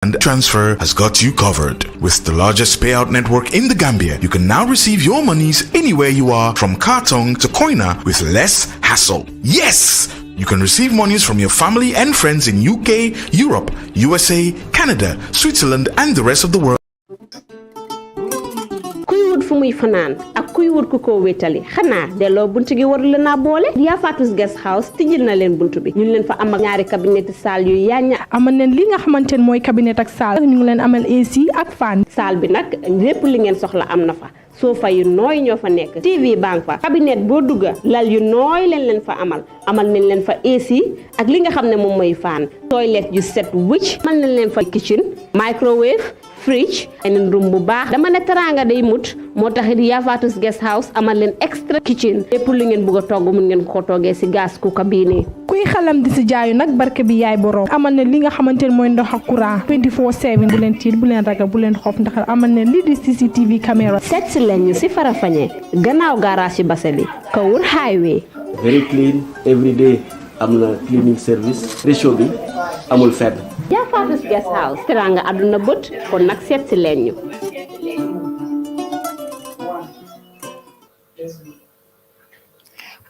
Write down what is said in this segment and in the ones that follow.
and transfer has got you covered. With the largest payout network in the Gambia, you can now receive your monies anywhere you are, from Kartong to Koina, with less hassle. Yes! You can receive monies from your family and friends in UK, Europe, USA, Canada, Switzerland, and the rest of the world. wut fu muy fanaan ak kuy wut ku ko wétali xanaa delloo buntu gi warul na boole Yaa Fatus Guest House tijjil na leen buntu bi ñu leen fa am ak ñaari cabinet salle yu yaña amal leen li nga xamantene mooy cabinet ak salle ñu ngi leen amal AC ak fan salle bi nag lépp li ngeen soxla am na fa sofa yu nooy ñoo fa nekk TV bank fa cabinet boo dugga lal yu nooy leen fa amal nañ leen fa AC ak li nga xam ne moom mooy fan toilet yu set wicc amal nañ leen fa kitchen microwave fridge and room bu baax dama ne teranga day mut motax Yaa Fatus Guest House amal leen extra kitchen lépp lu ngeen bëgg togg mun ngeen ko toggee ci gas cooker bi ni kuy xalam di ci jaayu nak barke bi yaay borom amal ne li nga xamantene mooy ndox ak courant 24/7 bu leen tiit bu leen ragal bu leen xof ndax amal ne li di CCTV camera set leen ñu ci Farafenni gannaaw garage Baseli Kawur highway very clean every day amna cleaning service ratio bi amul fedd Yaa Fatus Guest House teranga aduna bot kon nak set ci leen ñu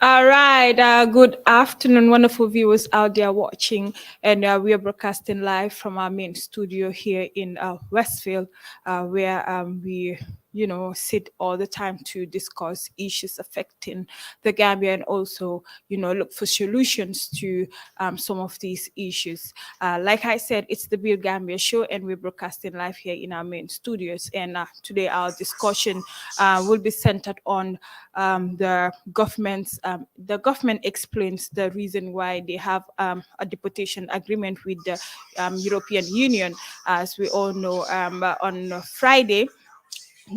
All right. Good afternoon, wonderful viewers out there watching. And we are broadcasting live from our main studio here in Westfield, where we sit all the time to discuss issues affecting the Gambia and also, look for solutions to some of these issues. Like I said, it's the Birr Gambia show and we're broadcasting live here in our main studios. And today our discussion will be centered on the government explains the reason why they have a deportation agreement with the European Union. As we all know, on Friday,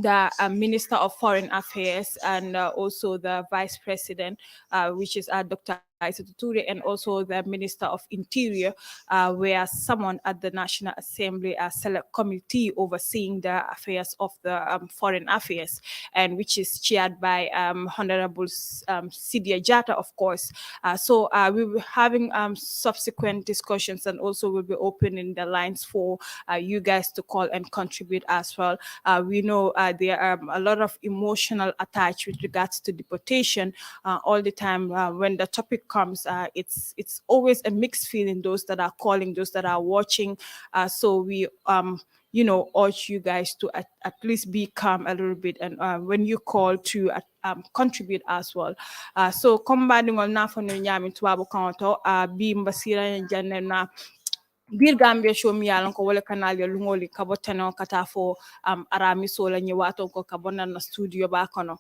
the Minister of Foreign Affairs and also the Vice President, which is Dr. and also the Minister of Interior, were summoned at the National Assembly Select Committee overseeing the affairs of the foreign affairs, and which is chaired by Honorable Sidia Jatta, of course. So we will be having subsequent discussions, and also we'll be opening the lines for you guys to call and contribute as well. We know there are a lot of emotional attached with regards to deportation all the time. When the topic comes, it's always a mixed feeling, those that are calling, those that are watching. So we urge you guys to at least be calm a little bit, and when you call to contribute as well. So combating on na for nyami tuwabu kanto bi mbasira njane na Birr Gambia show mi yalan ko wala kanal ya lungoli kabotano kata fo arami sola nyewato ko kabona na studio ba kono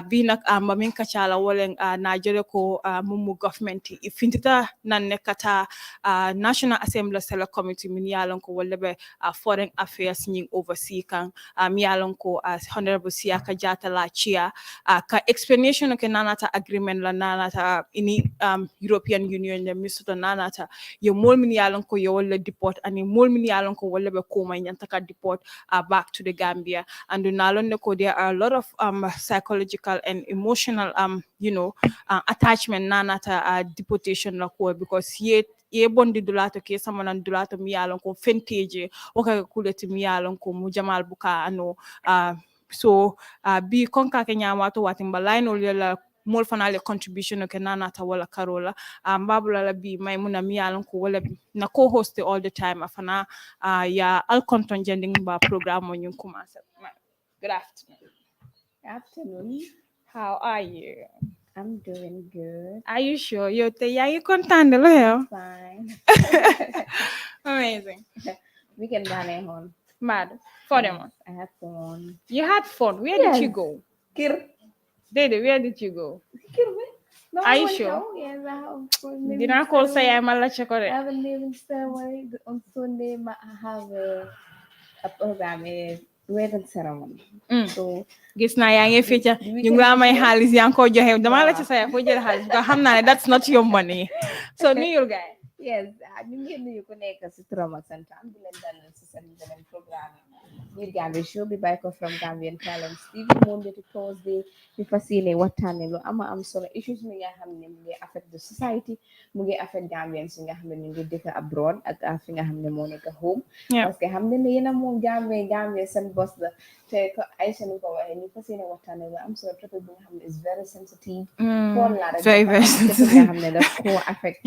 bi nak mamin kachala wala Nigeria ko mumu government ifintita nan nekata National Assembly Select Committee min yalan ko wala be foreign affairs nying oversee kan mi yalan ko Honorable Siaka Jatta la chia ka explanation ke nanata agreement la nanata ini European Union ya misuto nanata yo mol min yalan ko yo deport and mol min yalon ko wala be ko may nyantaka deport back to the Gambia. And nalon ko there are a lot of psychological and emotional attachment nanata deportation la ko, because ye bondi dulato ke samanan dulato mi yalon ko fenteje o ka kuleti mi yalon ko mu jamal buka ano so bi konka ke nyamato watimba line ol mol fanale contribution ke nanata wala karola mbabula la bi maymuna mi yalon ko wala na co-host all the time afana ya al content jending ba programme ñu commencer. Good afternoon. Afternoon. How are you? I'm doing good. Are you sure? Yo te yaangi kontaan de lo xew? Fine. Amazing. Weekend dane hon. Mad. For them. I had fun. You had fun. Where did you go? Kir. Dede, where did you go? No, Are you sure? Yes, I have. Did I call say I'm a I have a living ceremony on Sunday. I have a program, a wedding ceremony. So, gis na yaa ngi feature ñu ngi may xaalis yaa ngi ko joxe dama la ci say fo jël xaalis nga xam naa ne that's not your money. So nuyul gaay. Yes, ñu ngi nuyu ku nekk si turam ak santam di leen dalal si seen beneen programme biir Gambia show bi bàyyi ko from Gambian Talents TV Monday to Thursday bi fas yéene waxtaane lu am solo issues mi nga xam ne mu ngi affect the society mu ngi affect Gambians yi nga xam ne ñu ngi dëkk abroad ak fi nga xam ne moo nekk home parce que xam ne ne yéen a moom Gambia seen boss la te ko Aïcha ni ko waxee ñu fas yéene waxtaane lu am solo topic bi nga xam ne is very sensitive fool la rek very sensitive nga xam ne daf koo affect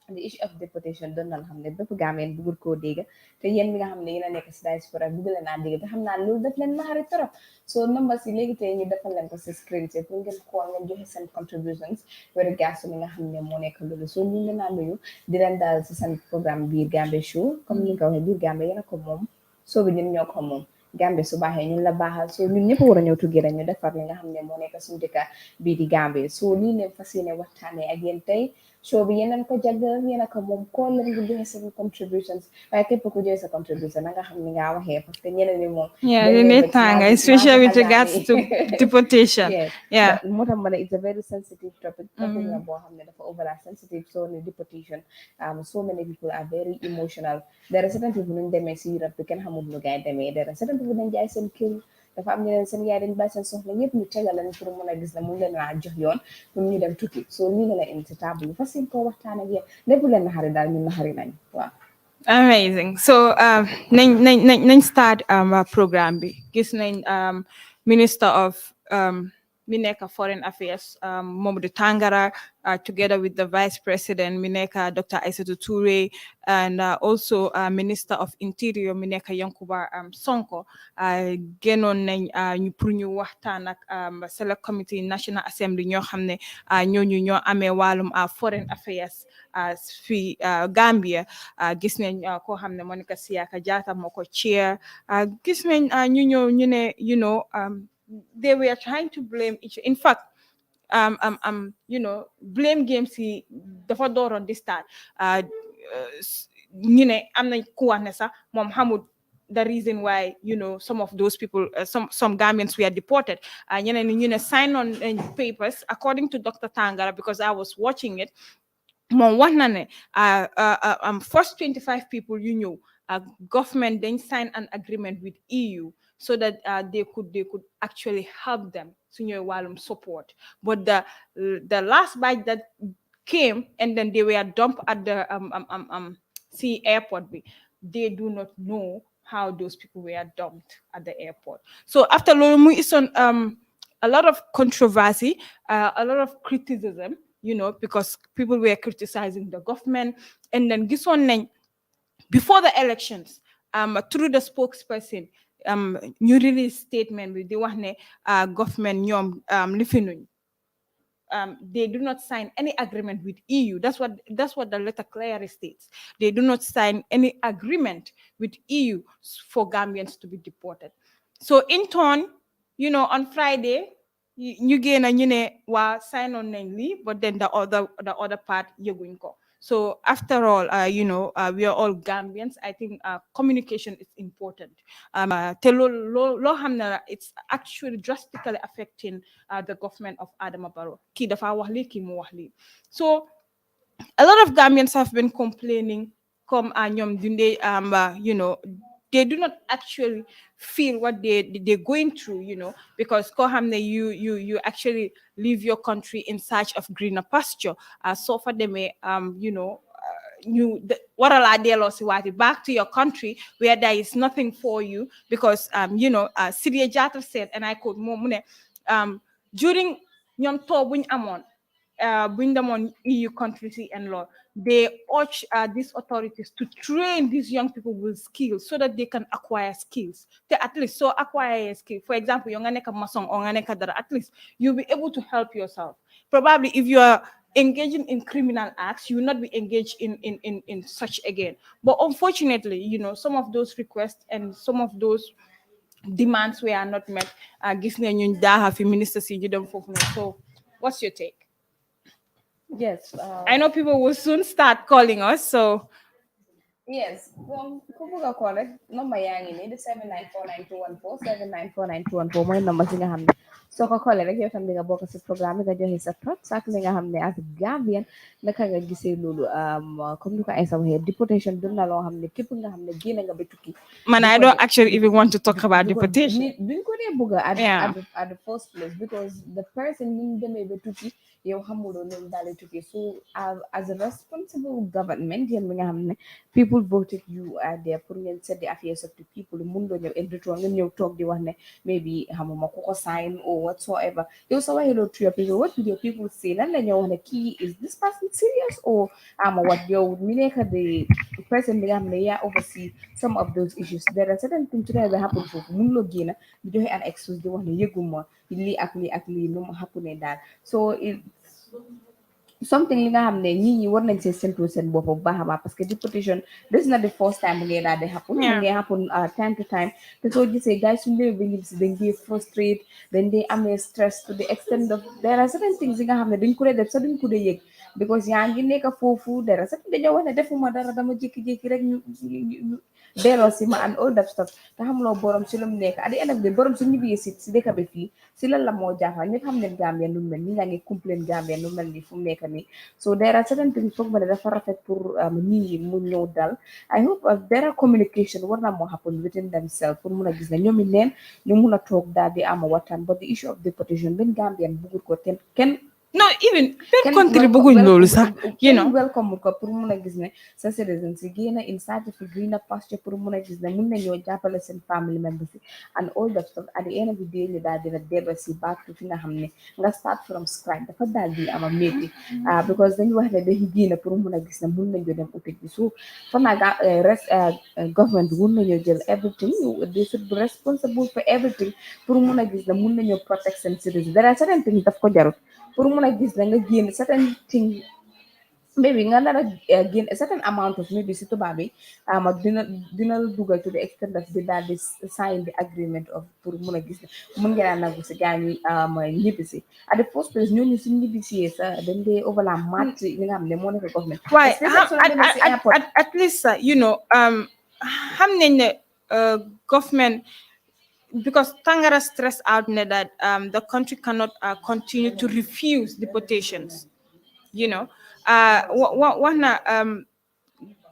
the issue of deportation doon na xam ne bépp Gambien bëggul koo dégg te yéen mi nga xam ne yéen a nekk si diaspora bëgg leen naa dégg te xam naa loolu daf leen naxari trop so numbers yi léegi tey ñu defal leen ko si screen si pour ngeen xool ngeen joxe seen contributions wéru gastu mi nga xam ne moo nekk loolu so ñu leen naa nuyu di leen daal si seen programme biir Gambia show comme ni nga ko waxee biir Gambia yéen a ko moom soo bi ñun ñoo ko moom Gambia su baaxee ñun la baaxal so ñun ñëpp war a ñëw tuggee ñu defar li nga xam ne moo nekk suñu dëkk bii di Gambia so lii leen fas yéene waxtaanee ak yéen tey show bi yéen ko jagleel yéen ko moom koo leen ngi joxe seen contributions waaye képp ku joxe sa contribution na nga xam ni nga waxee parce que ñeneen ñi moom you need tanga especially with regards to deportation moo tax ma ne it's a very sensitive topic la boo xam ne dafa overall sensitive so ni deportation so many people are very emotional there are certain people nuñ demee si Europe bi kenn xamul nu gaay demee there are certain people dañ jaay seen kër dafa am ñeneen seen yaay dañ bàyyi seen soxla ñëpp ñu tegal leen pour mën a gis ne mu leen laa jox yoon pour ñu dem tukki so lii la indi si table fas yéene koo waxtaan ak yéen lépp leen naxari daal ñun naxari nañ waaw amazing so nañ start programme bi gis nañ Minister of Mineka Foreign Affairs Momodou Tangara together with the Vice President Mineka Dr. Aissatou Toure and also Minister of Interior Mineka Yankuba Sonko génnoon nañ ñu pour ñu waxtaan ak Select Committee National Assembly ñoo xam ne ñoo amee wàllum Foreign Affairs fi Gambia gis nañ koo xam ne Monica Siaka Jatta moo ko chair gis nañ ñu ñëw ñu ne they were trying to blame each in fact blame games yi dafa dooroon di start ñu ne am nañ ku wax ne sax moom xamul the reason why some of those people some Gambians were deported ñeneen ñu ne sign on papers according to Dr. Tangara because I was watching it moom wax na ne first 25 people government then sign an agreement with EU so that they could actually help them support but the last batch that came and then they were dumped at the sea airport they do not know how those people were dumped at the airport so after lolu is on a lot of controversy a lot of criticism because people were criticizing the government and then this one before the elections through the spokesperson ñu release statement bi di wax ne government ñoom lifinuñ they do not sign any agreement with EU. That's what the letter clearly states. They do not sign any agreement with EU for Gambians to be deported. So in turn, on Friday, you gain a sign on names, but then the other part you're going to. So after all, we are all Gambians. I think communication is important. It's actually drastically affecting the government of Adama Barrow. So a lot of Gambians have been complaining, they do not actually feel what they're going through, because you actually leave your country in search of greener pasture. So for them, back to your country where there is nothing for you because Sidia Jatta said, and I quote, during Nyom To Amon, bring them on EU countries and law. They urge these authorities to train these young people with skills so that they can acquire skills. At least acquire a skill. For example, at least you'll be able to help yourself. Probably if you are engaging in criminal acts, you will not be engaged in such again. But unfortunately, some of those requests and some of those demands were not met. So what's your take? Yes. I know people will soon start calling us, so. Yes, ku bëgg a call rek number yaa ngi nii di 7949214 7949214 mooy number si nga xam ne soo ko callee rek yow tam di nga bokk si programme bi nga joxe sa thoughts ak li nga xam ne as Gambian naka nga gisee loolu comme ni ko Aïssa waxee deportation doon na loo xam ne képp nga xam ne génn nga ba tukki. Man, I don't actually even want to talk about deportation. duñ ko dee bëgg at the first place because the person ñu demee ba tukki yow xamuloo noonu daal di tukki so as a responsible government yéen bi nga xam ne people voted you are there pour ngeen set the affairs of the people mun doo ñëw in return ngeen ñëw toog di wax ne maybe xamuma ku ko sign or whatsoever yow sa waxee loolu to your people what will your people say lan la ñoo wax ne kii is this person serious or what yow mi nekk the person bi nga xam ne yaa oversee some of those issues there are certain things today that happen foofu mun loo génn di joxe an excuse di wax ne yëguma lii ak lii nu mu happen ne daal so something li nga xam ne ñii ñi war nañ see séntu seen bopp bu baax a baax parce que deportation this is not the first time mu ngee daal di happen mu ngee happen time to time te soo gisee gars suñu léegi ba ñib si dañ dee frustrate dañ dee amee stress to the extent of there are certain things yi nga xam ne dañ ko dee def sax duñ ko dee yëg because yaa ngi nekk foofu dara sax dañoo wax ne defuma dara dama jékki-jékki rek ñu delloo si ma and all that stuff te xamuloo borom si lu mu nekk at the end of the borom su ñibbee si dëkk bi fii si lan la moo jaaxal ñëpp xam ne Gambia nu mel ni ñaa ngi complain Gambia nu mel ni fu mu nekk nii so there are certain things foog ma ne dafa rafet pour nit ñi mu ñëw dal I hope there are communication war na moo happen within themselves pour mun a gis ne ñoom it neen ñu mun a toog daal di ama waxtaan but the issue of deportation benn Gambian bugul ko kenn no even benn country bëgguñ loolu sax you know welcome ko pour mun a gis ne sa citizens yi génn in search of a greener pasture pour mun a gis ne mun nañoo jàppale seen family members yi and all that stuff at the end of the day ñu daal dina dellu si back to fi nga xam ne nga start from scratch dafa daal di ama métti because dañu wax ne dañu génn pour mun a gis ne mun nañoo dem uti bi so fa naa government bi mun nañoo jël everything they should be responsible for everything pour mun a gis ne mun nañoo protect seen citizens there are certain things daf ko jarut pour mun a gis na nga génn certain thing maybe nga nar a génn a certain amount of maybe si tubaab bi dina la dugal to the extent that di daal di sign the agreement of pour mun a gis ne mun ngeen a nangu si gaa ñi ñibbi si at the first place ñooñu si ñibbi si sa dañ dee overlap mat li nga xam ne moo nekk government waaye at least you know xam nañ ne government because Tangara stressed out that the country cannot continue to refuse deportations. You know,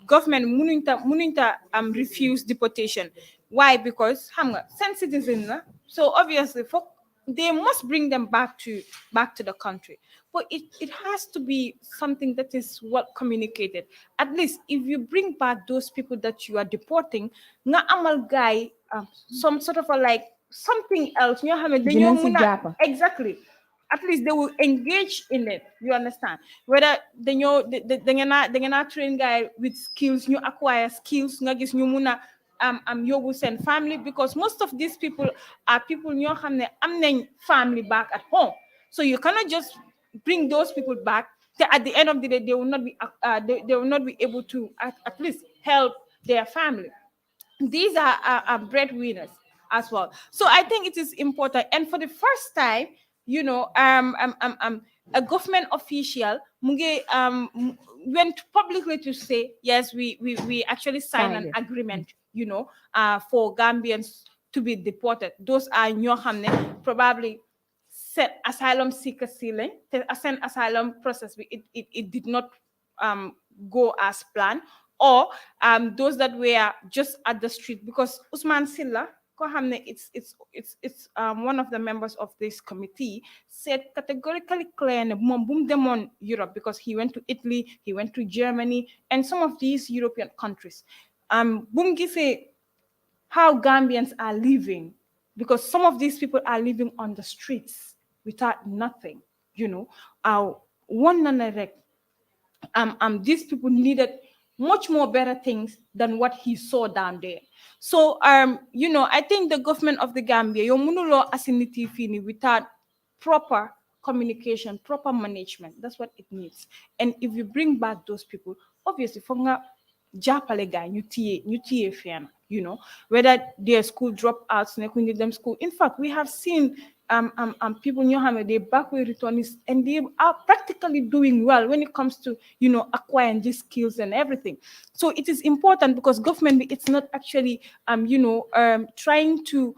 government muninta refuse deportation. Why? Because send citizens. So obviously, they must bring them back to the country. But it has to be something that is well communicated. At least if you bring back those people that you are deporting, nga amal guy some sort of something else. Exactly. At least they will engage in it. You understand? Whether they're not train guy with skills, you acquire skills, muna yobu send family, because most of these people are people family back at home. So you cannot just bring those people back. At the end of the day, they will not be able to at least help their family. These are breadwinners as well. So I think it is important. And for the first time, you know, a government official went publicly to say, yes, we actually signed an agreement, you know, for Gambians to be deported. Those are probably set asylum seeker ceiling, the asylum process. It did not go as planned, or those that were just at the street, because Usman Silla, it's one of the members of this committee, said categorically clear them on Europe, because he went to Italy, he went to Germany, and some of these European countries. Say how Gambians are living, because some of these people are living on the streets without nothing, you know. These people needed much more better things than what he saw down there. So, you know, I think the government of the Gambia, yomunulo asiniti fini without proper communication, proper management. That's what it needs. And if you bring back those people, obviously, fonga japale guy, you know, whether they're school dropouts, them school. In fact, we have seen people ñoo xam ne they backward returnees and they are practically doing well when it comes to acquiring these skills and everything. So it is important because government, it's not actually trying to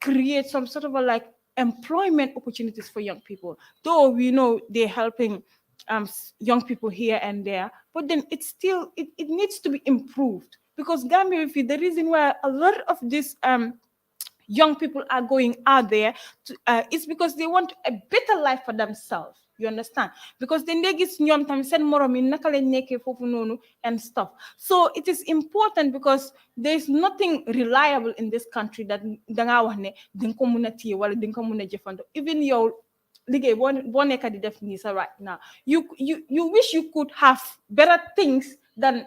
create some sort of a like employment opportunities for young people, though we know they're helping young people here and there, but then it's still it needs to be improved because Gambia, the reason why a lot of this young people are going out there is because they want a better life for themselves. You understand? Because then they get ñoom tam seen morom yi naka lañ nekkee foofu noonu and stuff. So it is important because there is nothing reliable in this country that dangaa wax ne dinga ko mun a téye wala dinga ko mun a jëfandoo. Even yow liggéey boo nekk di def nii sa right now, you wish you could have better things than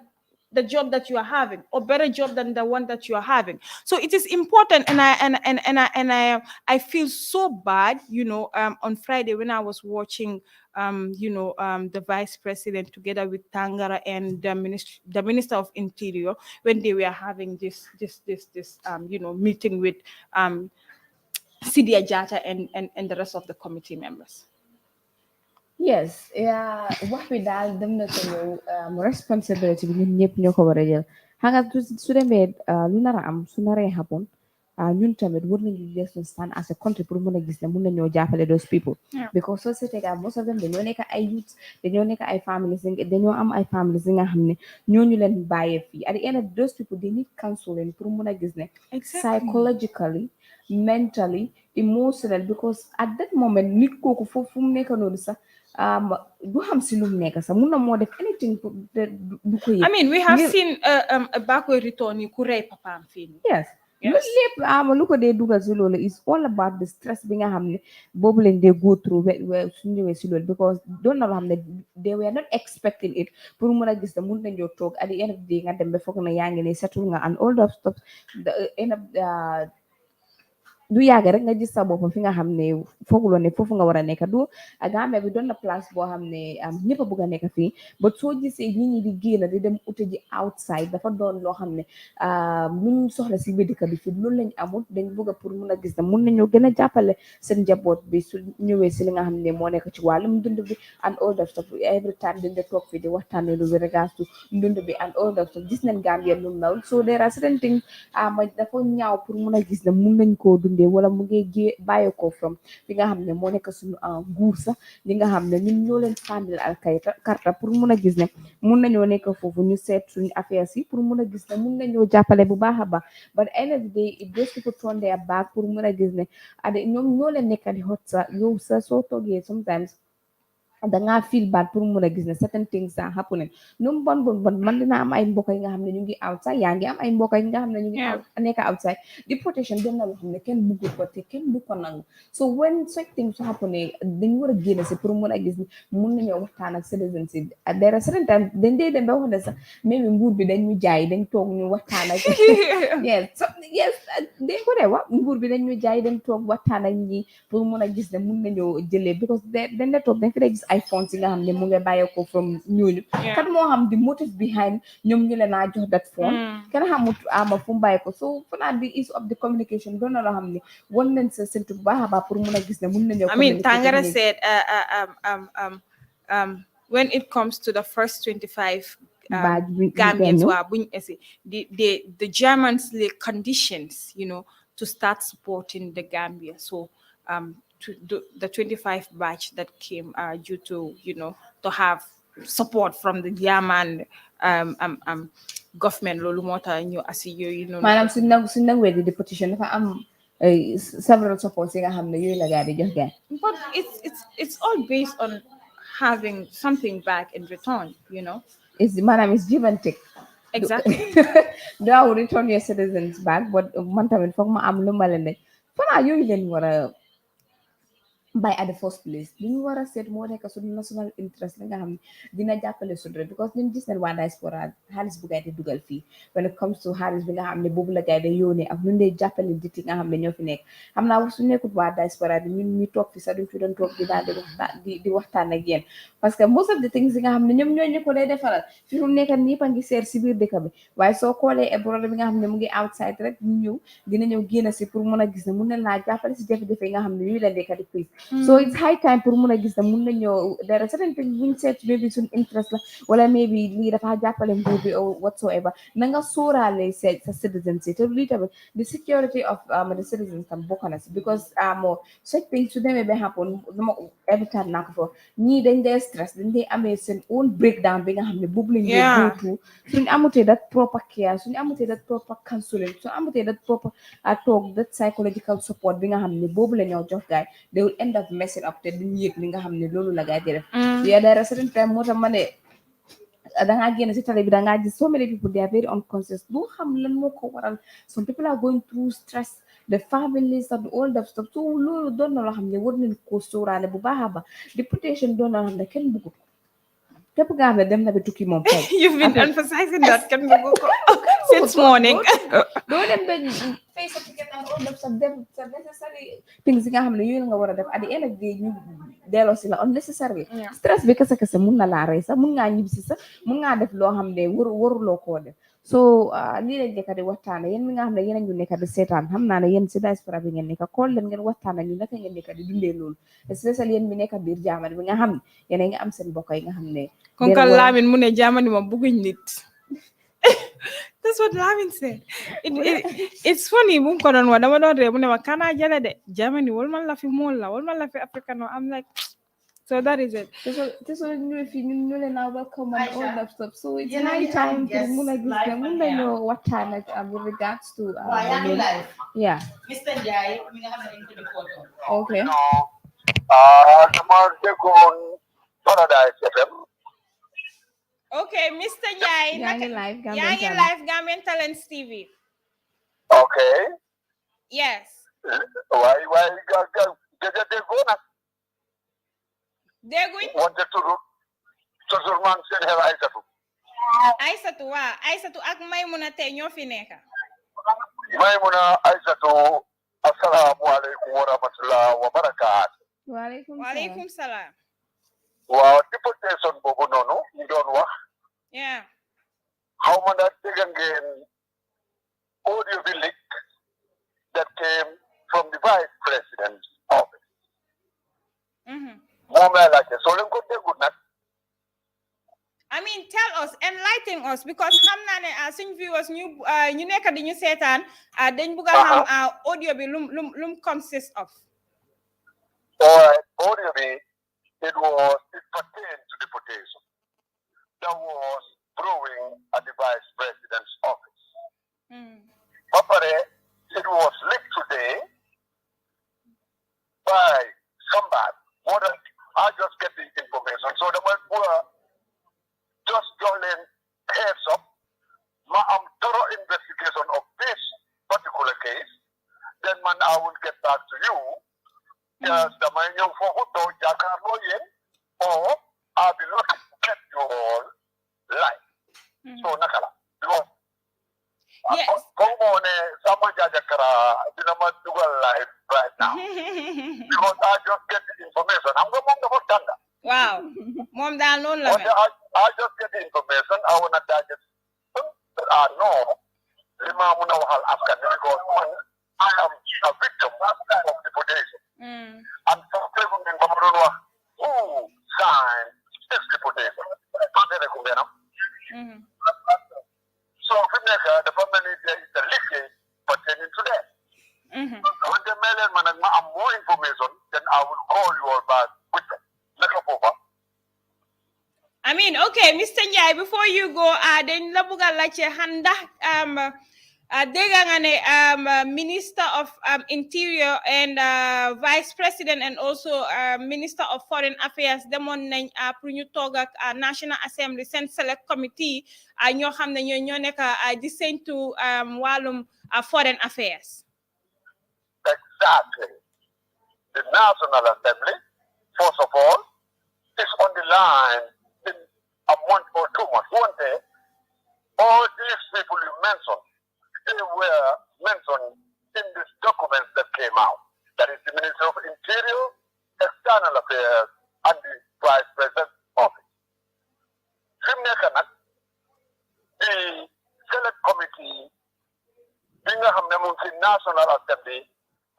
the job that you are having, or better job than the one that you are having. So it is important, and I feel so bad, on Friday when I was watching, the vice president together with Tangara and the minister of interior when they were having this meeting with Sidia Jata and the rest of the committee members. Yes, wax bi daal dem na ko ñëw responsibility bi ñun ñëpp ñoo ko war a jël xam nga su demee lu nar a am su naree happen ñun tamit war nañu jël suñu stand as a country pour mën a gis ne mun nañoo jàppale those people because société ga most of them dañoo nekk ay youth dañoo nekk ay families dañoo am ay families yi nga xam ne ñooñu leen bàyyee fii at the end of those people they need counseling pour mën a gis ne psychologically, mentally, emotional, because at that moment nit kooku foofu fu mu nekk noonu sax du xam si lu mu nekk sax mun na moo def anything du ko yëg. I mean, we have seen a backward return yi ku rey papaam fii. Yes. Lépp lu ko dee dugal si loolu is all about the stress bi nga xam ne boobu leen dee go through su ñëwee si loolu because doon na loo xam ne they were not expecting it pour mun a gis ne mun nañoo toog at the end of the day nga dem ba foog na yaa ngi ne settle nga and all that stuff end of du yàgg rek nga gis sa bopp fi nga xam ne fooguloo ne foofu nga war a nekk du Gambia bi doon na place boo xam ne ñëpp a bëgg a nekk fii ba soo gisee nit ñi di génn di dem uti ji outside dafa doon loo xam ne luñ soxla si biir dëkk bi fii loolu lañ amul dañ bëgg pour mun a gis ne mun nañoo gën a jàppale seen njaboot bi su ñëwee si li nga xam ne moo nekk ci wàllum dund bi and all that stuff every time dañ de toog fii di waxtaanee lu regards to dund bi and all that stuff gis nañ Gambia lu mel so there are certain things dafa ñaaw pour mun a gis ne mun nañ koo wala mu ngi bàyyi ko from fi nga xam ne moo nekk suñu nguur sax li nga xam ne ñun ñoo leen sànnil al karta pour mun a gis ne mun nañoo nekk foofu ñu seet suñu affaires yi pour mun a gis ne mun nañoo jàppale bu baax a baax but end of the day it those people turn their back pour mun a gis ne ñoom ñoo leen nekk di hot sa yow sa soo toogee sometimes dangaa feel bad pour mun a gis ne certain things are happening nu bon man dina am ay mbokk yi nga xam ne ñu ngi outside yaa ngi am ay mbokk yi nga xam ne ñu ngi nekk outside deportation dem na loo xam ne kenn buggu ko te kenn bu ko nangu so when such things happening dañu war a génn si pour mun a gis ne mun nañoo waxtaan ak citizens yi there are certain times dañ dee dem ba wax ne sax même nguur bi dañ ñu jaay dañ toog ñu waxtaan ak yes dañ ko dee wax nguur bi dañ ñu jaay dañ toog waxtaan ak ñi pour mun a gis ne mun nañoo jëlee because dañ la toog dañ fi dee gis ay fonds yi nga xam ne mu ngi bàyyi ko from ñooñu kat moo xam di motive behind ñoom ñu leen a jox that fond kenn xamut fu mu bàyyi ko so fanaa di is of the communication doon na loo xam ne wan nañ sa séntu bu baax a baax pour mun a gis ne mun nañoo I mean Tangara said when it comes to the first 25 Gambians who are buñ esi the Germans lay conditions to start supporting the Gambia so to the 25 batch that came due to to have support from the German government lolu mota ñu asi yoyu non manam su nangwé di deportation dafa am several supports yi nga xamné yoy la gaay di jox gaay but it's all based on having something back in return it's give and take exactly do I return your citizens back but man tamit fokk ma am lu ma leen fana yoy leen wara by at the first place li ñu war a seet moo nekk suñu national interest li nga xam ne dina jàppale suñu réew because ñun gis nañ waa diaspora xaalis bu gaay di dugal fii when it comes to xaalis bi nga xam ne boobu la gaay day yónnee ak ñun dee jàppale nit yi nga xam ne ñoo fi nekk xam naa su nekkut waa diaspora bi ñun ñu toog fi sax duñ fi doon toog di daal di waxtaan ak yéen parce que most of the things yi nga xam ne ñoom ñoo ñu ko day defaral fi mu nekk nii pa ngi seer si biir dëkk bi waaye soo koolee abroad bi nga xam ne mu ngi outside rek ñu ñëw dina ñëw génn si pour mën a gis ne mun na laa jàppale si jafe-jafe yi nga xam ne yooyu la nekk di face so it's high time pour mun a gis ne mun na ñëw there are certain things buñ seet maybe suñ interest la wala maybe lii dafa jàppale nguur bi or whatsoever na nga sóoraale sa citizens yi te lii tamit the security of the citizens tam bokk na si because such things su demee ba happen dama every time naa ko fo ñii dañ dee stress dañ dee amee seen own breakdown bi nga xam ne boobu lañ dee go to suñu amutee that proper care suñu amutee that proper counseling suñu amutee that proper talk that psychological support bi nga xam ne boobu la ñoo jox gaay they will end up messing up te duñu yëg li nga xam ne loolu la gaay di def yeah there are certain time moo tax ma ne dangaa génn si télé bi dangaa gis so many people they are very unconscious boo xam lan moo ko waral some people are going through stress the families and all that stuff so loolu doon na loo xam ne war nañ ko sóoraale bu baax a baax deportation doon na loo xam ne kenn bëggut képp nga xam ne dem na ba tukki moom tey you've been emphasizing that kenn bëggut ko since morning doo dem ba fay sa ticket and all that stuff dem sa necessary things yi nga xam ne yooyu nga war a def at the end of the day ñu delloo si la unnecessarily stress bi kese mun na laa rey sax mun ngaa ñibbi si sax mun ngaa def loo xam ne waruloo koo def so lii lañ nekk di waxtaane yéen mi nga xam ne yéen a ñu nekk di seetaan xam naa ne yéen si diaspora bi ngeen nekk kool leen ngeen waxtaan ak ñu naka ngeen nekk di dundee loolu especially yéen mi nekk biir jaamani bi nga xam ne yéen a ngi am seen mbokk yi nga xam ne konkal Lamin mu ne jaamani moom bugguñ nit that's what Lamin said it's funny bu ko doon wax dama doon ree mu ne ma kana jale de jaamani wol man la fi mool la wol man la fi african no I'm like so that is it. So if you know welcome and all that stuff. So it's high time to know what time with regards to live. Yeah. Mr. Jai, we have an interview photo. Okay. Paradise FM. Okay, Mr. Jai. Young Live Gambian Talents TV. Okay. Yes. Why They're going wanted to man seen her Aisatu ak Maymuna tey ñoo fi nekk. Maymuna Aisatu assalamu alaikum wa rahmatullah wa barakatuh. Wa alaikum salam. Wow, deportation bobu nonu ñu doon wax. Yeah. How man that again audio leak that came from the vice president's office. I mean, tell us, enlighten us, because xam naa ne suñ viewers ñu nekk di ñu seetaan dañ bëgg a xam audio bi lum consist of. All right, audio bi it pertained to deportation that was brewing at the vice president's office. It was leaked today by somebody. More than I just get the information. So the man just joining heads up. Thorough investigation of this particular case. Then man, I will get back to you. Yes, the man you for or I'll be looking to get you all live. So nakala. Yes. Come on, someone live right now. Because I just get the information. I'm going to put that. Wow. Mom down loan I just get the information. I want to digest. No. Because I am a victim of deportation. And some people in Cameroon who signed this deportation. So the family there is a leakage pertaining to that. When the mail man have more information, then I will call you all back with them. I mean, okay, Mr. Njai, before you go, then labuga lache handa dega ngane Minister of Interior and Vice President and also Minister of Foreign Affairs demon nañ pour ñu togg ak National Assembly seen select committee ñoo xam ne ñoo nekk di séntu wàllum foreign affairs. Exactly. the National Assembly, first of all, is on the line in a month or 2 months. One day, all these people you mentioned, they were mentioned in these documents that came out. That is the Minister of Interior, External Affairs, and the Vice President's office. The Select Committee, being a National Assembly,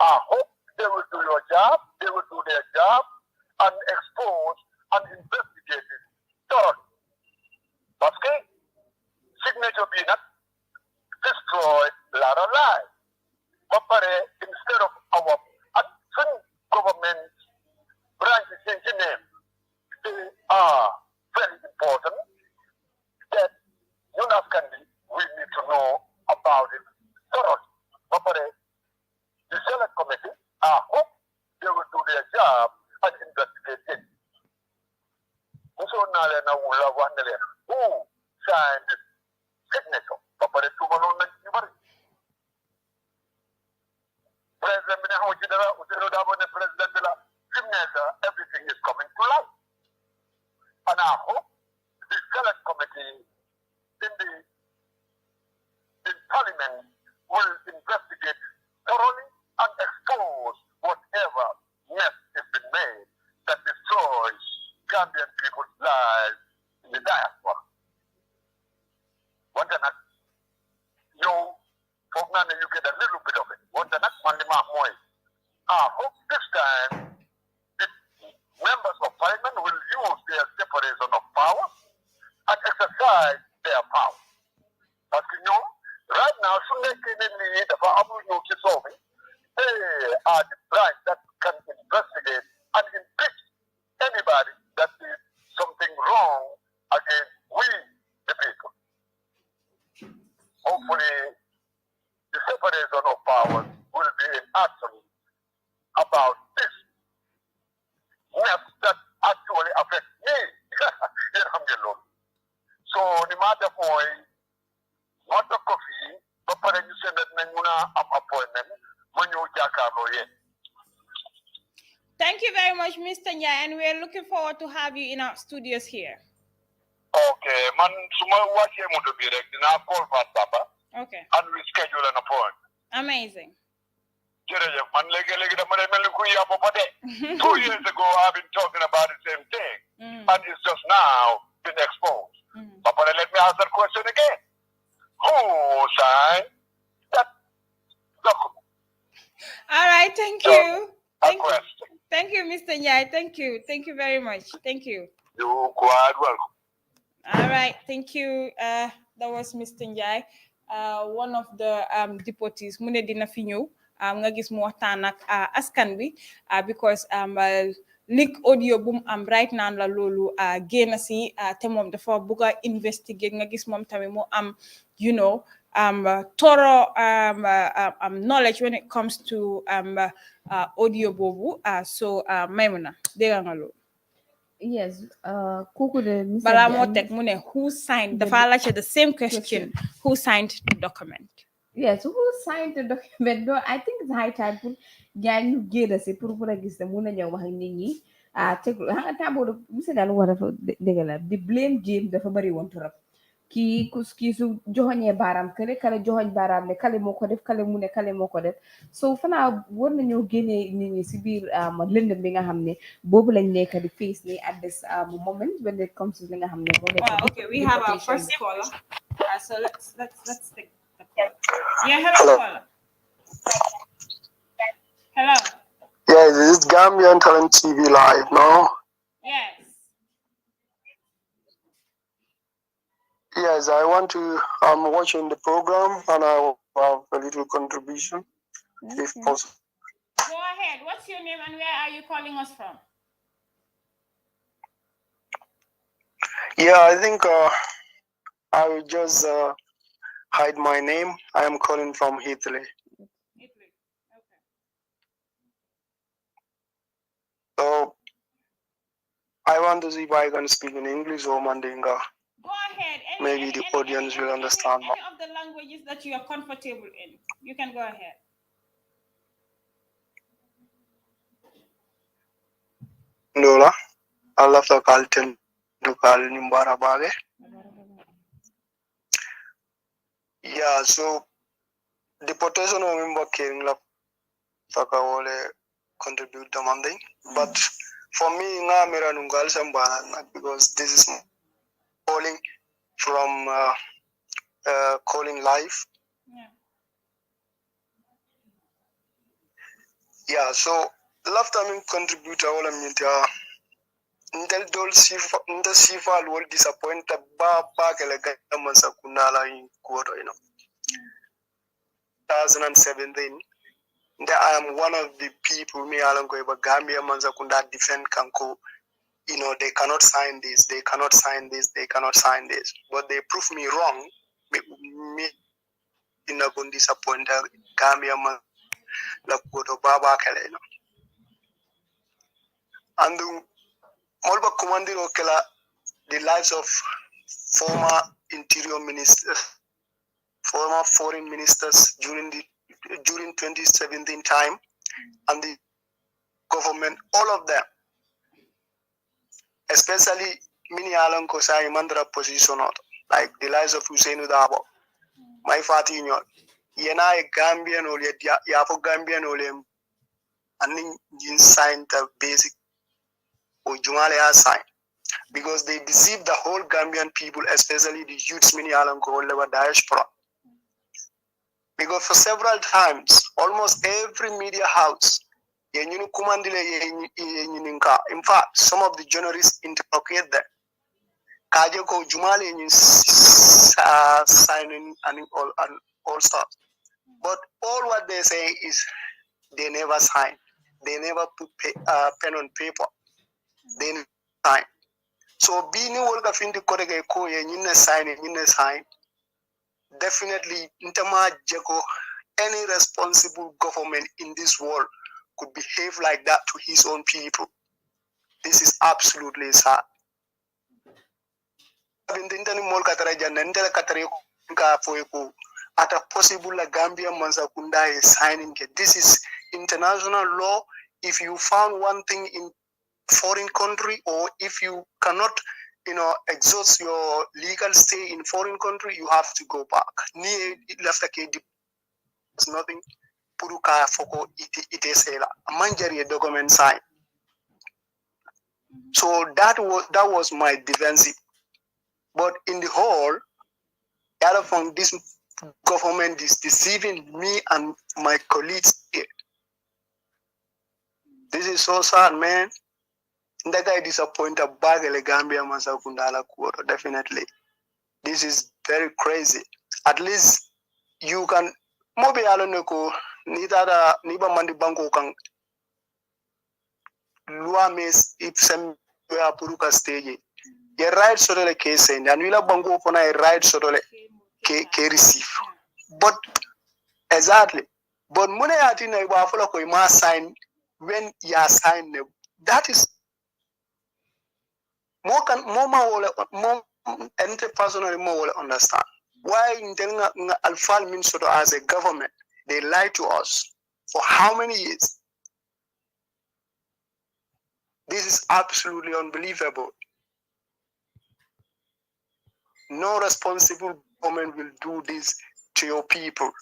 I hope they will do your job, they will do their job, and expose and investigate it thoroughly. Parce signature being destroy a lot of lives. But instead of our government branches changing name, they are very important that we need to know about it thoroughly. But the Select Committee, I hope they will do their job and investigate it. Who signed the signature? Everything is coming to light. And I hope the Select Committee in Parliament will investigate thoroughly and expose whatever mess has been made that destroys Gambian people's lives in the diaspora. One that you get a little bit of it. One that I hope this time the members of Parliament will use their separation of powers and exercise their power. But right now, they are the branch that can investigate and impeach anybody that did something wrong against we, the people. Hopefully, the separation of powers will be in action about this mess that actually affects me. So, the matter for what the coffee, but you said that appointment when you Thank you very much, Mr. Nya, and we're looking forward to have you in our studios here. Okay, man, watch him to be direct, and I'll call for Papa. Okay. And we schedule an appointment. Amazing. 2 years ago, I've been talking about the same thing, and it's just now been exposed. Papa, let me ask that question again. Who signed that document? All right, thank you. Question. Thank you, Mr. Nyai. Thank you. Thank you very much. Thank you. You're quite welcome. All right, thank you. That was Mr. Njai, one of the deportees. Mune dina fi ñew nga gis mu waxtaan ak askan bi because leak audio boom right now la lolu génn si te moom dafa bëgg investigate nga gis moom tamit mu thorough knowledge when it comes to audio bobu so Maimuna dégg nga loolu. Yes, Kuku de Bala mo tek mu ne who signed the file the same question who signed the document. Yes, who signed the document? No, I think it's high time for you get us a purpura gis the moon and your mahini. Take a table the blame game the February want to ki kuskisu johoñe baram kale johoñ baram ne kale moko def kale mu ne kale moko def so fana wor nañu génné nit ñi ci biir lëndëm bi nga xamné bobu lañ nekk di face ni at this moment when it comes to li nga xamné mo nekk okay, we have our first caller so let's take the call. Yeah, hello caller. Hello. Yeah, this is Gambian Talent TV Live, no? Yes. Yes, I want to, I'm watching the program and I will have a little contribution, if possible. Go ahead. What's your name and where are you calling us from? Yeah, I think I will just hide my name. I am calling from Italy. Italy, okay. So, I want to see if I can speak in English or Mandinga. Go ahead. Maybe the audience will understand more. Any of the languages that you are comfortable in, you can go ahead. Ndola, I love the Kalten Dukal Nimbara Bage. Yeah, so deportation of member king la Fakawole contribute the Monday. But for me, nga mera nungal sambana because this is calling from calling life. Yeah, so love time contributor all minta Intel dol sifa inda sifa will disappoint ba kele gamansa kunala in quarter 2017. I am one of the people me alango iba Gambia manza kunda defend kanko. They cannot sign this, they cannot sign this, they cannot sign this. But they prove me wrong. Me in a good disappointed Gambia man la kuoto baba kele And Molba commanding okela the lives of former interior ministers, former foreign ministers during 2017 time, and the government, all of them, especially Mini Alan Kosai Mandra position, like the lives of Hussein Udabo, my Fatinho, Yena Gambian or Yapo Gambian or and then signed the basic or Jumalia sign. Because they deceive the whole Gambian people, especially the youths, many Alan Kolewa diaspora. Because for several times, almost every media house, in fact, some of the journalists interrogate them. Kajoko Jumali signing and all stuff. But all what they say is they never sign. They never put pen on paper. They never sign. So being work of the Korega ko sign. Definitely Intama Jeko, any responsible government in this world could behave like that to his own people. This is absolutely sad. At a possible Gambia Manzakunda is signing it. This is international law. If you found one thing in foreign country, or if you cannot, exhaust your legal stay in foreign country, you have to go back. It's nothing. Puruka foko itesela. Manjari document sign. So that was my defensive. But in the whole, from this government is deceiving me and my colleagues here. This is so sad, man. That guy disappointed Bagale Gambia Masakundala Kuoto, definitely. This is very crazy. At least you can mobi aloneko niba mandi banko kan lua mes if some puruka stage. Ye right so the case and wila banko pona a right so the ke receive. But exactly. But mune atina iba follow ko ima sign when you sign that is more anything personally more will understand. Why in Alpha means sort of as a government, they lied to us for how many years? This is absolutely unbelievable. No responsible government will do this to your people.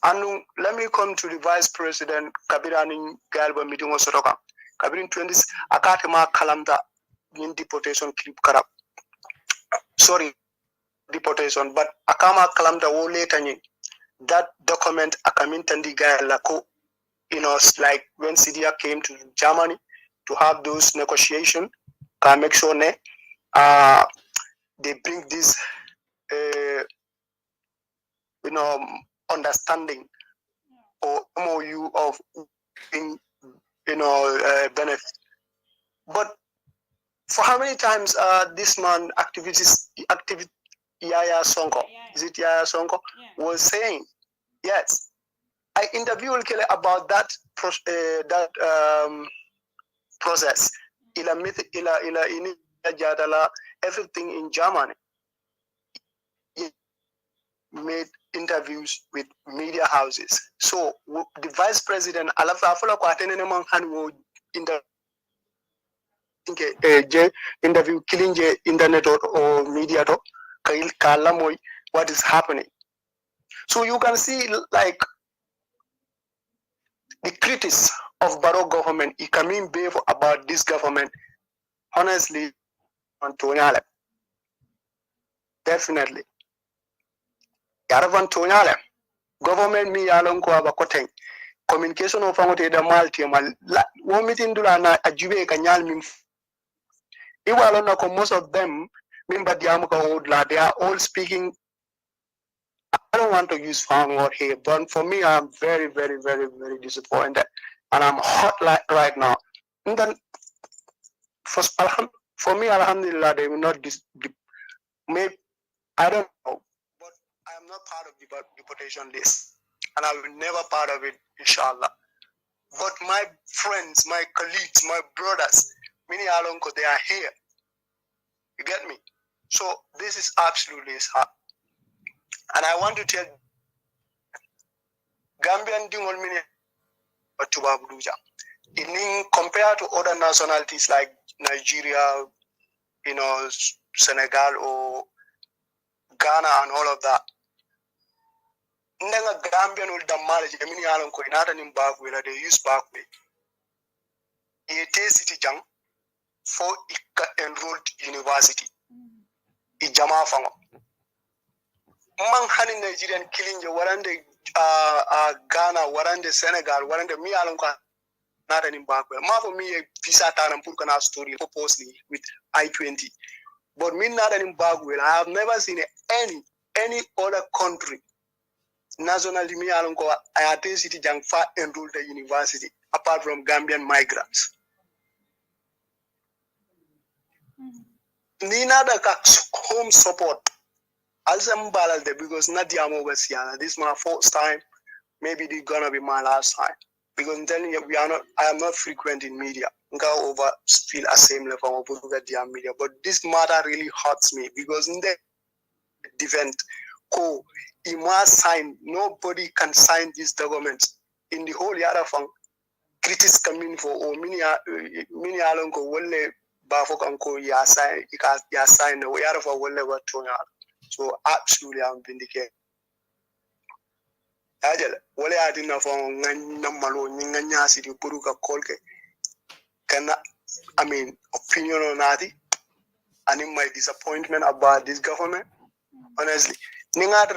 And let me come to the Vice President Kabirani Galba meeting was Sotoka. Kabirin 20s Akatema Kalamda in deportation clip karab. Sorry, deportation, but Akama Kalamda wo later that document Akamintandi Galako, like when Sidia came to Germany to have those negotiations, can make sure they bring this understanding or MOU of benefit. But for how many times this man activist Yaya Sonko, is it Yaya Sonko, was saying, yes, I interviewed Kelly about that process. Everything in Germany. He made interviews with media houses. So the vice president, je interview killing je internet or media to kala moy what is happening. So you can see like the critics of Barrow government, he coming behave about this government, honestly, Antoniale. Definitely. Yaravan Tonyale. Government mi yalon ko aba koteng. Communication of angote da malti mal. Wo meeting dula na ajube kanyal mim. Iwalo na ko most of them, mimba diamuka odla, they are all speaking. I don't want to use found word here, but for me, I'm very, very, very, very disappointed. And I'm hot like right now. And then, for me, alhamdulillah, they will not maybe, I don't know, but I am not part of the deportation list. And I will never part of it, inshallah. But my friends, my colleagues, my brothers, many alonko, they are here. You get me? So this is absolutely hard. And I want to tell Gambian Dingol Mini Tubabuja. Compared to other nationalities like Nigeria, Senegal or Ghana and all of that. Ndenga Gambian will damage mini alon ko inata nim bagwe la they use bagwe. Ite city jang for enrolled university. Ijama fango. Man hani Nigerian killing je warande Ghana, warande Senegal, warande mi alon ko nata nim bagwe. Ma for me visa tanam pour kana story purposely with I-20. But me nata nim bagwe. I have never seen any other country nationally me alonko ayate city jang fa enrolled the university apart from Gambian migrants. Nina da home support. Also mbalde because Nadia Mobasiana. This is my first time. Maybe this gonna be my last time. Because I'm telling you, I am not frequent in media. Go over feel the same level of the media. But this matter really hurts me because in the event he must sign. Nobody can sign these documents in the whole Yarafang. Critics coming for mini alonko wole bafok anko ya sign the Yarafa wole watonya. So absolutely I'm vindicated. Ajala wole adina for namalo nyanya city puruka kolke. Opinion on that and in my disappointment about this government. Honestly, most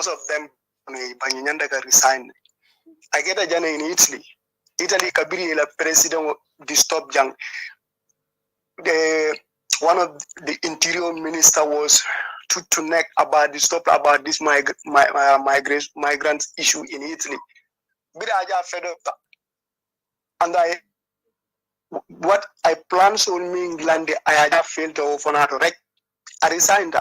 of them resign. I get a jana in Italy. Italy Kabiri la president stop jang. One of the interior minister was to neck about the stop about this migrant issue in Italy. But I just fed up. And what I planned on me England, I just failed to offer to I resigned.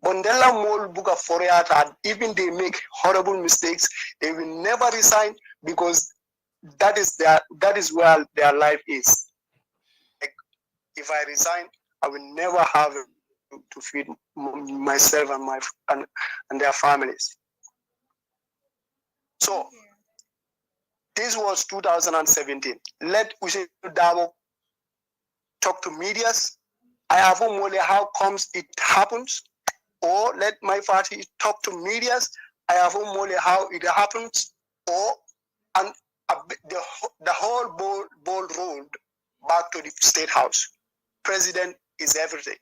Bondella Mol Buka Foriata, even they make horrible mistakes, they will never resign because that is where their life is. Like, if I resign, I will never have to feed myself and their families. So this was 2017. Let Usain Dabo talk to medias. I have only how comes it happens. Or let my party talk to medias. I have only how it happens. Or the whole ball rolled back to the state house. President is everything.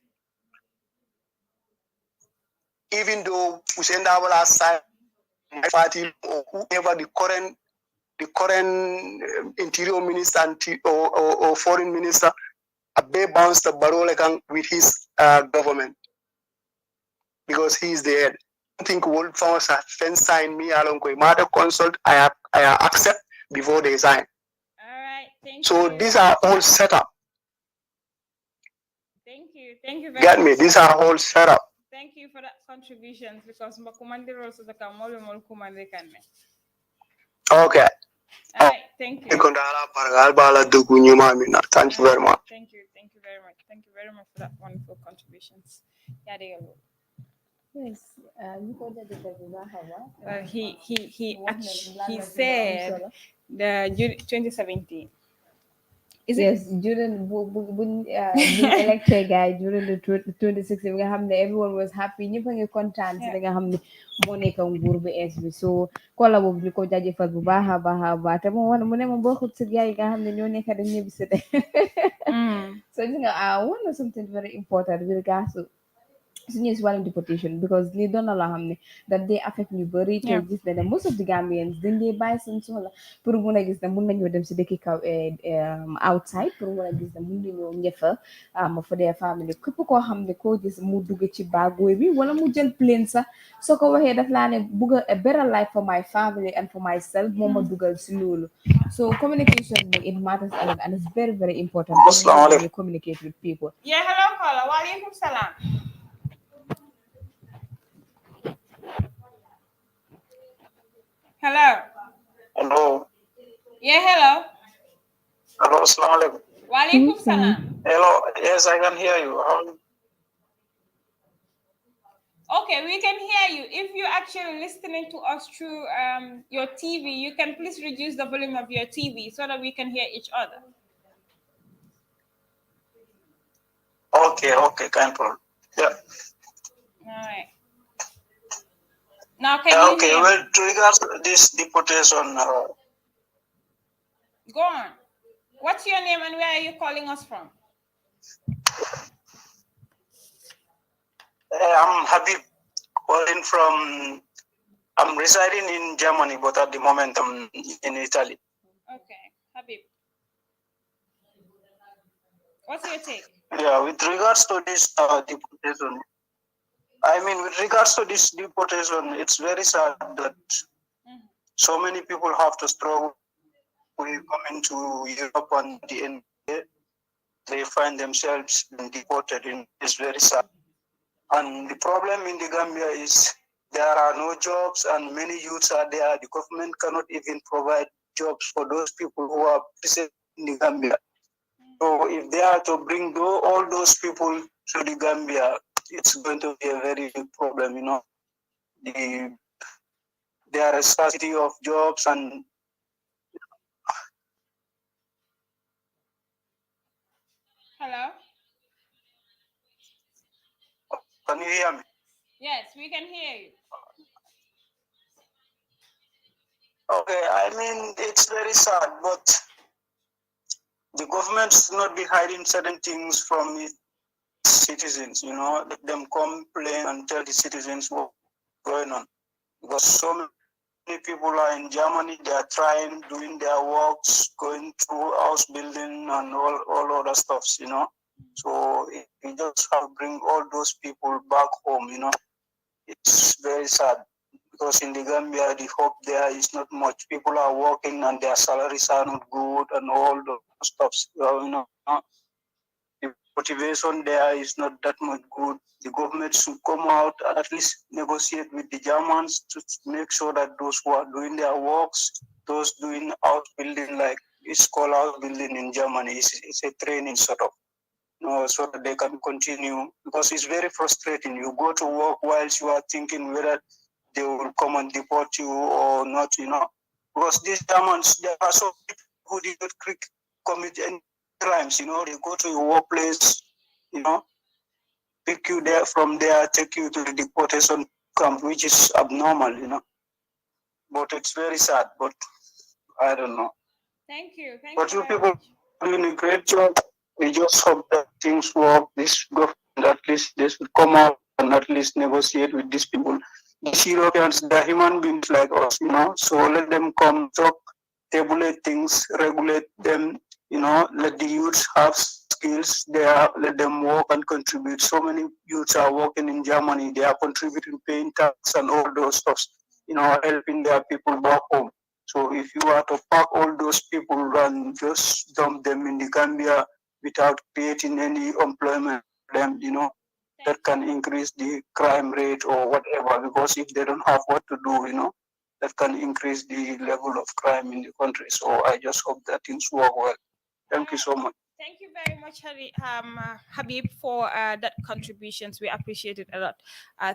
Even though Hussein Dawala signed my party or whoever the current interior minister or foreign minister, Abe bounced the Barolekang with his government. Because he is the head. I think world farmers have signed me along with matter consult. I accept before they sign. All right, thank you. So these are all set up. Thank you very much. Get me? These are all set up. Thank you for that contributions because Makumandi also the Kamolo Molkumande can. Okay. All right, thank you. Thank you very much. Thank you very much. Thank you very much for that wonderful contributions. Yes, he said the 2017 Yes, during when elected guy during the 2016 nga xamne everyone was happy ñepp nga content ci nga xamne mo nekk nguur bu es bi so kola bobu ñu ko jajeufal bu baaxa baaxa te mo won mu ne mo bokkut ci gaay nga xamne ñoo nekk dañ ñebi ci de so gis nga one something very important with regards to suñu si wàllum deportation because lii doon na loo xam ne that day affect ñu bëri te gis ne most of the Gambians dañ dee bàyyi seen soxla pour mun a gis ne mun nañoo dem si dëkki kaw outside pour mun a gis ne mun nañoo ñëfa for their family képp koo xam ne koo gis mu dugg ci bagooy bi wala mu jël plane sax soo ko waxee daf laa ne bugg a better life for my family and for myself moo ma dugal si loolu so communication bi it matters a lot and it's very very important when you communicate with people. Yeah, hello caller. Walaikum salam. Hello. Hello. Yeah, hello. Hello, assalamu alaikum. Walaikum salam. Hello, yes, I can hear you. Okay, we can hear you. If you're actually listening to us through your TV, you can please reduce the volume of your TV so that we can hear each other. Okay, can't problem. Yeah. All right. Now, can you okay, hear well, me? to regards to this deportation... Go on. What's your name and where are you calling us from? I'm Habib, calling from... I'm residing in Germany, but at the moment I'm in Italy. Okay, Habib. What's your take? Yeah, with regards to this deportation, with regards to this deportation, it's very sad that so many people have to struggle with coming to Europe and the end they find themselves deported. It's very sad. And the problem in the Gambia is there are no jobs and many youths are there. The government cannot even provide jobs for those people who are present in the Gambia. So if they are to bring all those people to the Gambia, it's going to be a very big problem, There are a scarcity of jobs and... Hello? Can you hear me? Yes, we can hear you. Okay, it's very sad, but the government should not be hiding certain things from its citizens, let them complain and tell the citizens what's going on. Because so many people are in Germany, they are trying, doing their works, going through house building and all other stuffs, So we just have to bring all those people back home, It's very sad. Because in the Gambia, the hope there is not much. People are working and their salaries are not good and all those stuffs, The motivation there is not that much good. The government should come out and at least negotiate with the Germans to make sure that those who are doing their works, those doing house building, like it's called house building in Germany, it's a training sort of, so that they can continue. Because it's very frustrating. You go to work whilst you are thinking whether they will come and deport you or not, Because these Germans, there are so many people who did not commit any crimes, They go to your workplace, pick you there, from there, take you to the deportation camp, which is abnormal, But it's very sad, but I don't know. Thank you. But you people are doing a great job. We just hope that things work. This government, at least they should come out and at least negotiate with these people. These Europeans, they're human beings like us, So let them come, talk, tabulate things, regulate them, let the youths have skills there, let them work and contribute. So many youths are working in Germany, they are contributing, paying tax and all those stuff, helping their people back home. So if you are to pack all those people and just dump them in the Gambia without creating any employment for them, that can increase the crime rate or whatever, because if they don't have what to do, that can increase the level of crime in the country. So I just hope that things work well. Thank you so much. Thank you very much, Habib, for that contributions. We appreciate it a lot.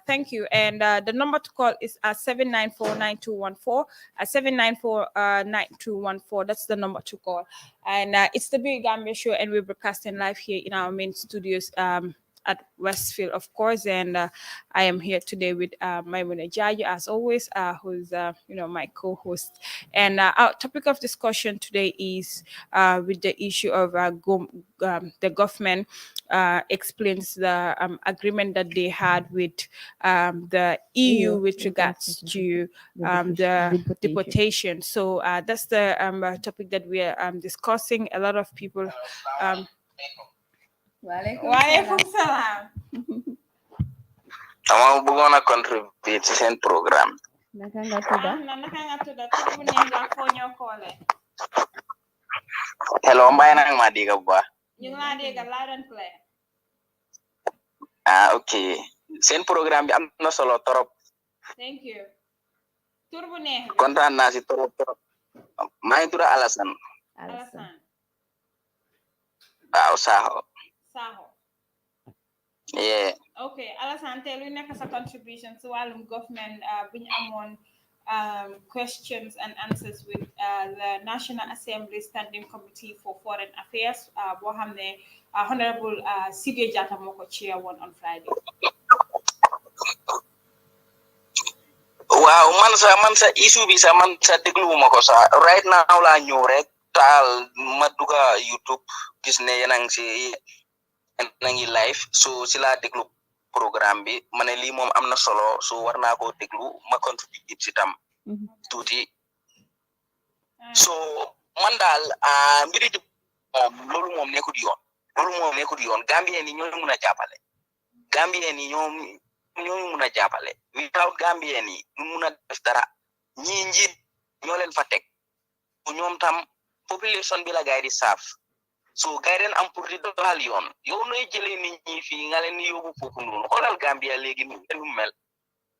Thank you. And the number to call is 794-9214. 794-9214. That's the number to call. And it's the Birr Gambia show, and we're broadcasting live here in our main studios. At Westfield, of course, and I am here today with Maimuna Jayu, as always, who's my co-host. And our topic of discussion today is with the issue of the government explains the agreement that they had with the EU with regards to the deportation. So that's the topic that we are discussing. A lot of people. Walaikum salam. Dama bëggoon a contribuer ci seen programme. Naka nga tudda? Tur bu neex nga foo ñoo koole. Hello, mbay nag ma diga bu baax. Ñu ngi laa dégg loud and clear. Ok. Seen programme bi am na solo torop. Thank you. Tur bu neex. Kontaan naa si torop. Maa ngi tudd Alassane. Alassane. Waaw Sakho. Sakho. Yeah. Okay, Alassane tey lu nekk sa contribution si wàllum government bi ñu amoon questions and answers with the National Assembly Standing Committee for Foreign Affairs boo xam ne Honorable Sidia Jatta moo ko chair woon on Friday. Waaw man sa issue bi man sa dégluwuma ko sa right now laa ñëw rek taal ma duga YouTube gis ne yéen a ngi live so si laa déglu programme bi ma ne lii moom am na solo so war naa koo déglu ma contribute si tam tuuti so man daal mbiri di moom loolu moom nekkul yoon Gambien yi ñoo mun a jàppale without Gambien yi ñu mun a def dara ñii njiit ñoo leen fa teg ñoom tam population bi la gaay di saaf so gaay den am pour di doxal yoon yow nooy jëlee nit ñi fii nga leen di yóbbu foofu noonu xoolal Gambia léegi nu mel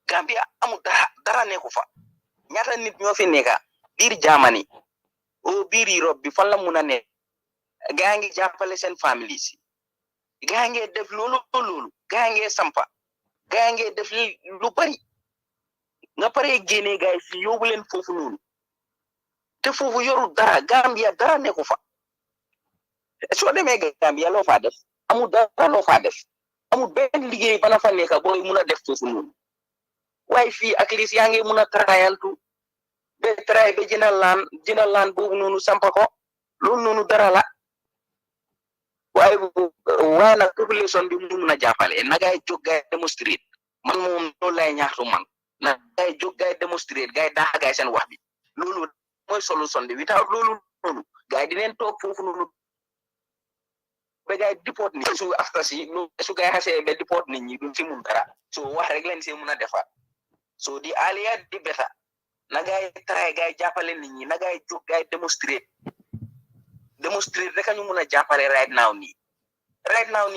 Gambia amul dara nekku fa ñaata nit ñoo fi nekka biir Germany o biir Europe bi fan la mun a nekk gaa ngi jàppale seen famille si gaa ngi def loolu gaa ngi sampa gaa ngi def lu bari nga pare génne gaay fi yóbbu leen foofu noonu te foofu yoru dara Gambia dara nekku fa soo demee Gambia loo fa def amul dara loo fa def amul benn liggéey bana fa nekk booy mun a def foofu noonu waaye fii ak least yaa ngi mun a trayantu ba tray ba jëndal laan boobu noonu sampa ko loolu noonu dara la waaye nag population bi mu mun a jàppale na gaay jóg gaay démonstrate man moom loolu lay ñaaxtu man na gaay jóg gaay démonstrate gaay daax gaay seen wax bi loolu mooy solution bi without loolu noonu gaay dineen toog foofu noonu ba gaay deport ni su after si su gaay xasee ba deport nit ñi duñ si mun dara so wax rek leen si mun a defar so di aliya di beta na gaay try gaay jàppale nit ñi na gaay jóg gaay démonstrate rek ñu mun a jàppale right now nii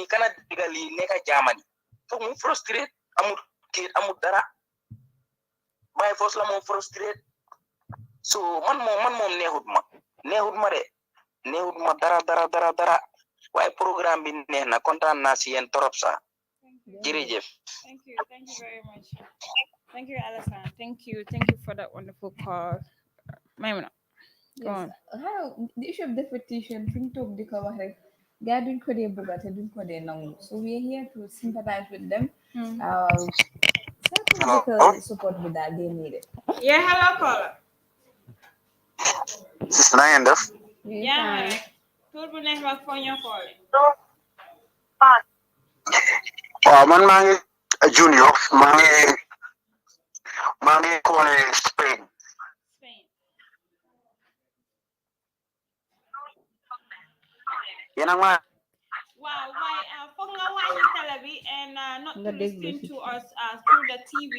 kana digal yi nekk Germany foog mu frustrate amul dara waaye foos la moom frustrate so man moom neexut ma dara waaye programme bi neex na kontaan naa si yéen torop sax jërëjëf. Thank you very much. Thank you, Alassane. Thank you for that wonderful call. Maimuna, go on. The issue of deportation, think to the cover here. They duñ ko dee bëgg te duñ ko dee nangu. So we are here to sympathize with them. Psychological support bi daal they need it. Yeah, hello caller. Sis na ngeen def. Yeah. Tur bu neex wax foo ñoo koole. waaw man maa ngi junior maa ngi koole Spain. yéen a ma Wow, why foog nga wàññi télé bi and not to listen to us through the TV.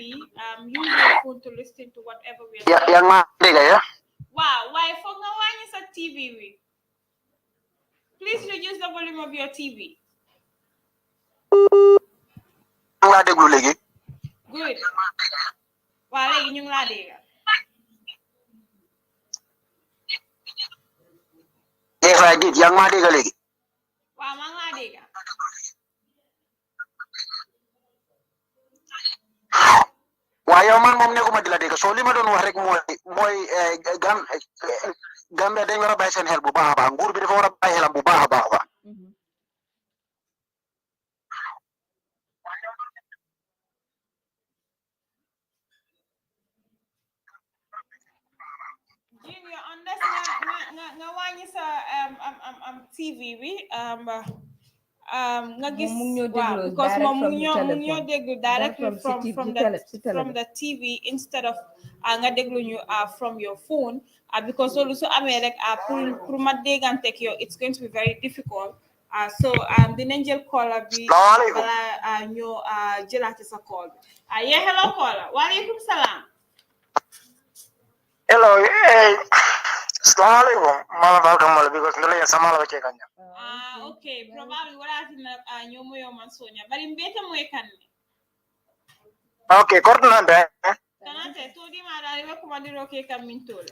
Use your phone to listen to whatever we are saying. yaa ngi ma dégg ya. Wow, why foog nga wàññi sa TV bi? Please reduce the volume of your TV. nga déglu léegi. Good. Waa léegi ñu ngi laa dégg. Yes, I did. Yaa ngi ma dégg léegi. Waaw maa ngi laa dégg. waaye yow man moom nekkuma di la dégg soo li ma doon wax rek mooy Gambia dañ war a bàyyi seen xel bu baax a baax nguur bi dafa war a bàyyi xelam bu baax a baax a baax. Junior, unless nga wàññi sa TV bi nga gis waaw because moom mu ñoo déglu directly from the TV instead of nga déglu ñu from your phone because loolu su amee rek pour ma dégganteeg yow it's going to be very difficult so dinañ jël caller bi bala ñoo jëlaate sa call bi yeah hello caller waaleykum salaam. Hello, assalamualaikum. Malam welcome because ndele sama la wacce kanya. Okay, probably wala tina nyomo yo mansonya. Bari mbete moy kan. Okay, coordinate. Tanate to di mara re ko mandiro ke kam min tole.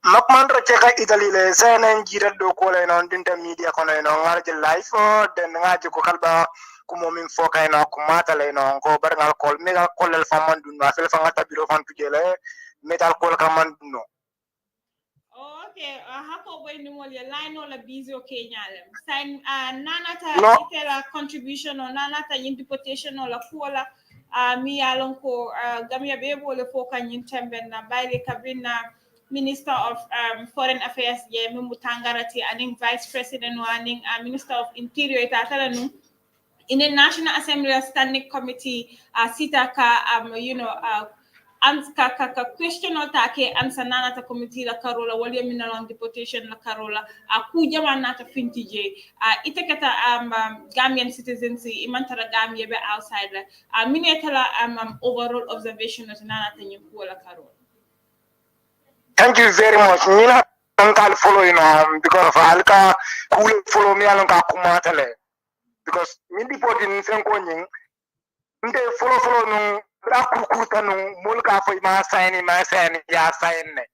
Makman roceka Italy le senen jira do ko le non dinta media kono no ngarje live den ngaji ko kalba ko momin fokay no ko mata le no ko bar ngal kol mi ngal kolel famman dun na fel fa ngata biro fan tujele metal kol kaman no. Okay, hako boy ni mol ya line wala busy okay nyalem. Sign nanata itela contribution or nanata in deportation or la fola mi alon ko Gambia be bole foka nyin tembe na baile kabina Minister of Foreign Affairs Yemi Mutangarati and Vice President Waning Minister of Interior Tatalanu in the National Assembly Standing Committee sitaka ka question or take answer nana ta committee la karola wali minalong deportation la karola ku jama nata fintije itekata Gambian citizens imantara Gambia be outside la minetala overall observation of nana ta nyuko la karola. Thank you very much. Nina ankal follow because of alka cool follow me alka kumatale because min deporting senko nyin nde follow no akukuta no mulka fo ma sign ya sign ne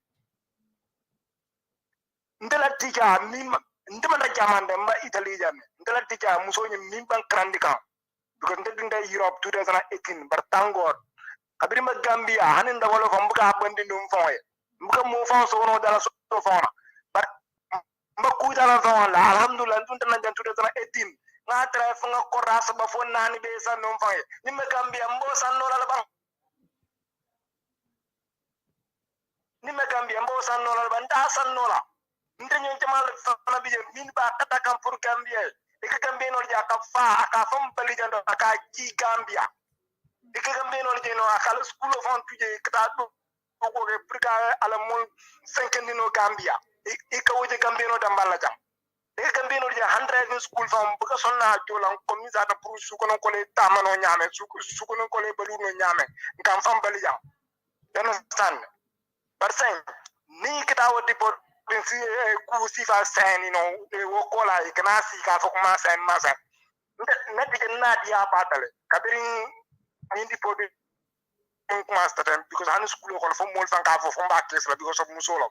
ndela tika min ndema da jamande mba Italy jame ndela tika muso nyi min ban krandika because ndinda Europe 2018 bar tangor kabiri ma Gambia hanin da wala fo mbuka bandi num foye mbuka mo fa so no dala so fona bar mbaku dala so la alhamdulillah ndunta na 2018 nga tra fa nga korasa ba fo nani be sa num foye ni ma Gambia mbo san no la bang ni ma Gambia mbo san no la ban da san no la nte nyon jamal fa bi min ba kata kam pour Gambia e ka Gambia no ja ka fa aka fam bali jando aka ci Gambia e ka Gambia no je no aka school of on tuje kata do ko ke prika ala mo 5 no Gambia e ka woje Gambia no dambala jam e ka Gambia no je 100 school fam bu ka sonna jolan comme za ta pour su ko non ko le tamano nyame su ko non ko le balu no nyame ngam fam bali jam understand barsen ni kita wodi por si ku si fa sen no e wo ko la e kana si ka fo ma sen net ke na dia patale kabirin ni di por master time because hanu school ko fo mol fan ka fo mba kes la because of musolo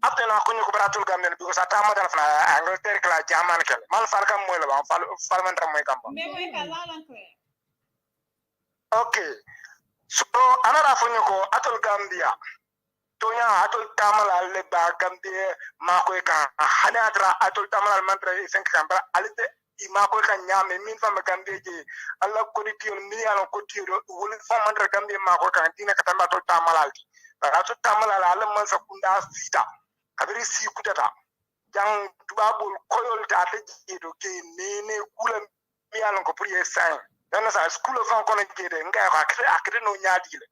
after na ko nyoko baratul gamne because atama dal fa Angleterre kala jaman kel mal fal kam moy la ba parliamentary moy kam me moy ka lalan ko okay so anara fo nyoko atol Gambia tonya atol tamala le ba Gambia ma ko ka hanatra atol tamala mantra 5 kambra alite ma ko ka nyame min fam Gambia je alla ko di tiol mi ala ko tiol wol fam mantra Gambia ma ko ka dina ka tamba atol tamala alti atol tamala ala man sa kunda sita kabiri si kutata jang tubabul koyol ta te jedo ke nene kula mi ala ko prier sain dana sa school of on kono jede ngai ko akre no nyaadi le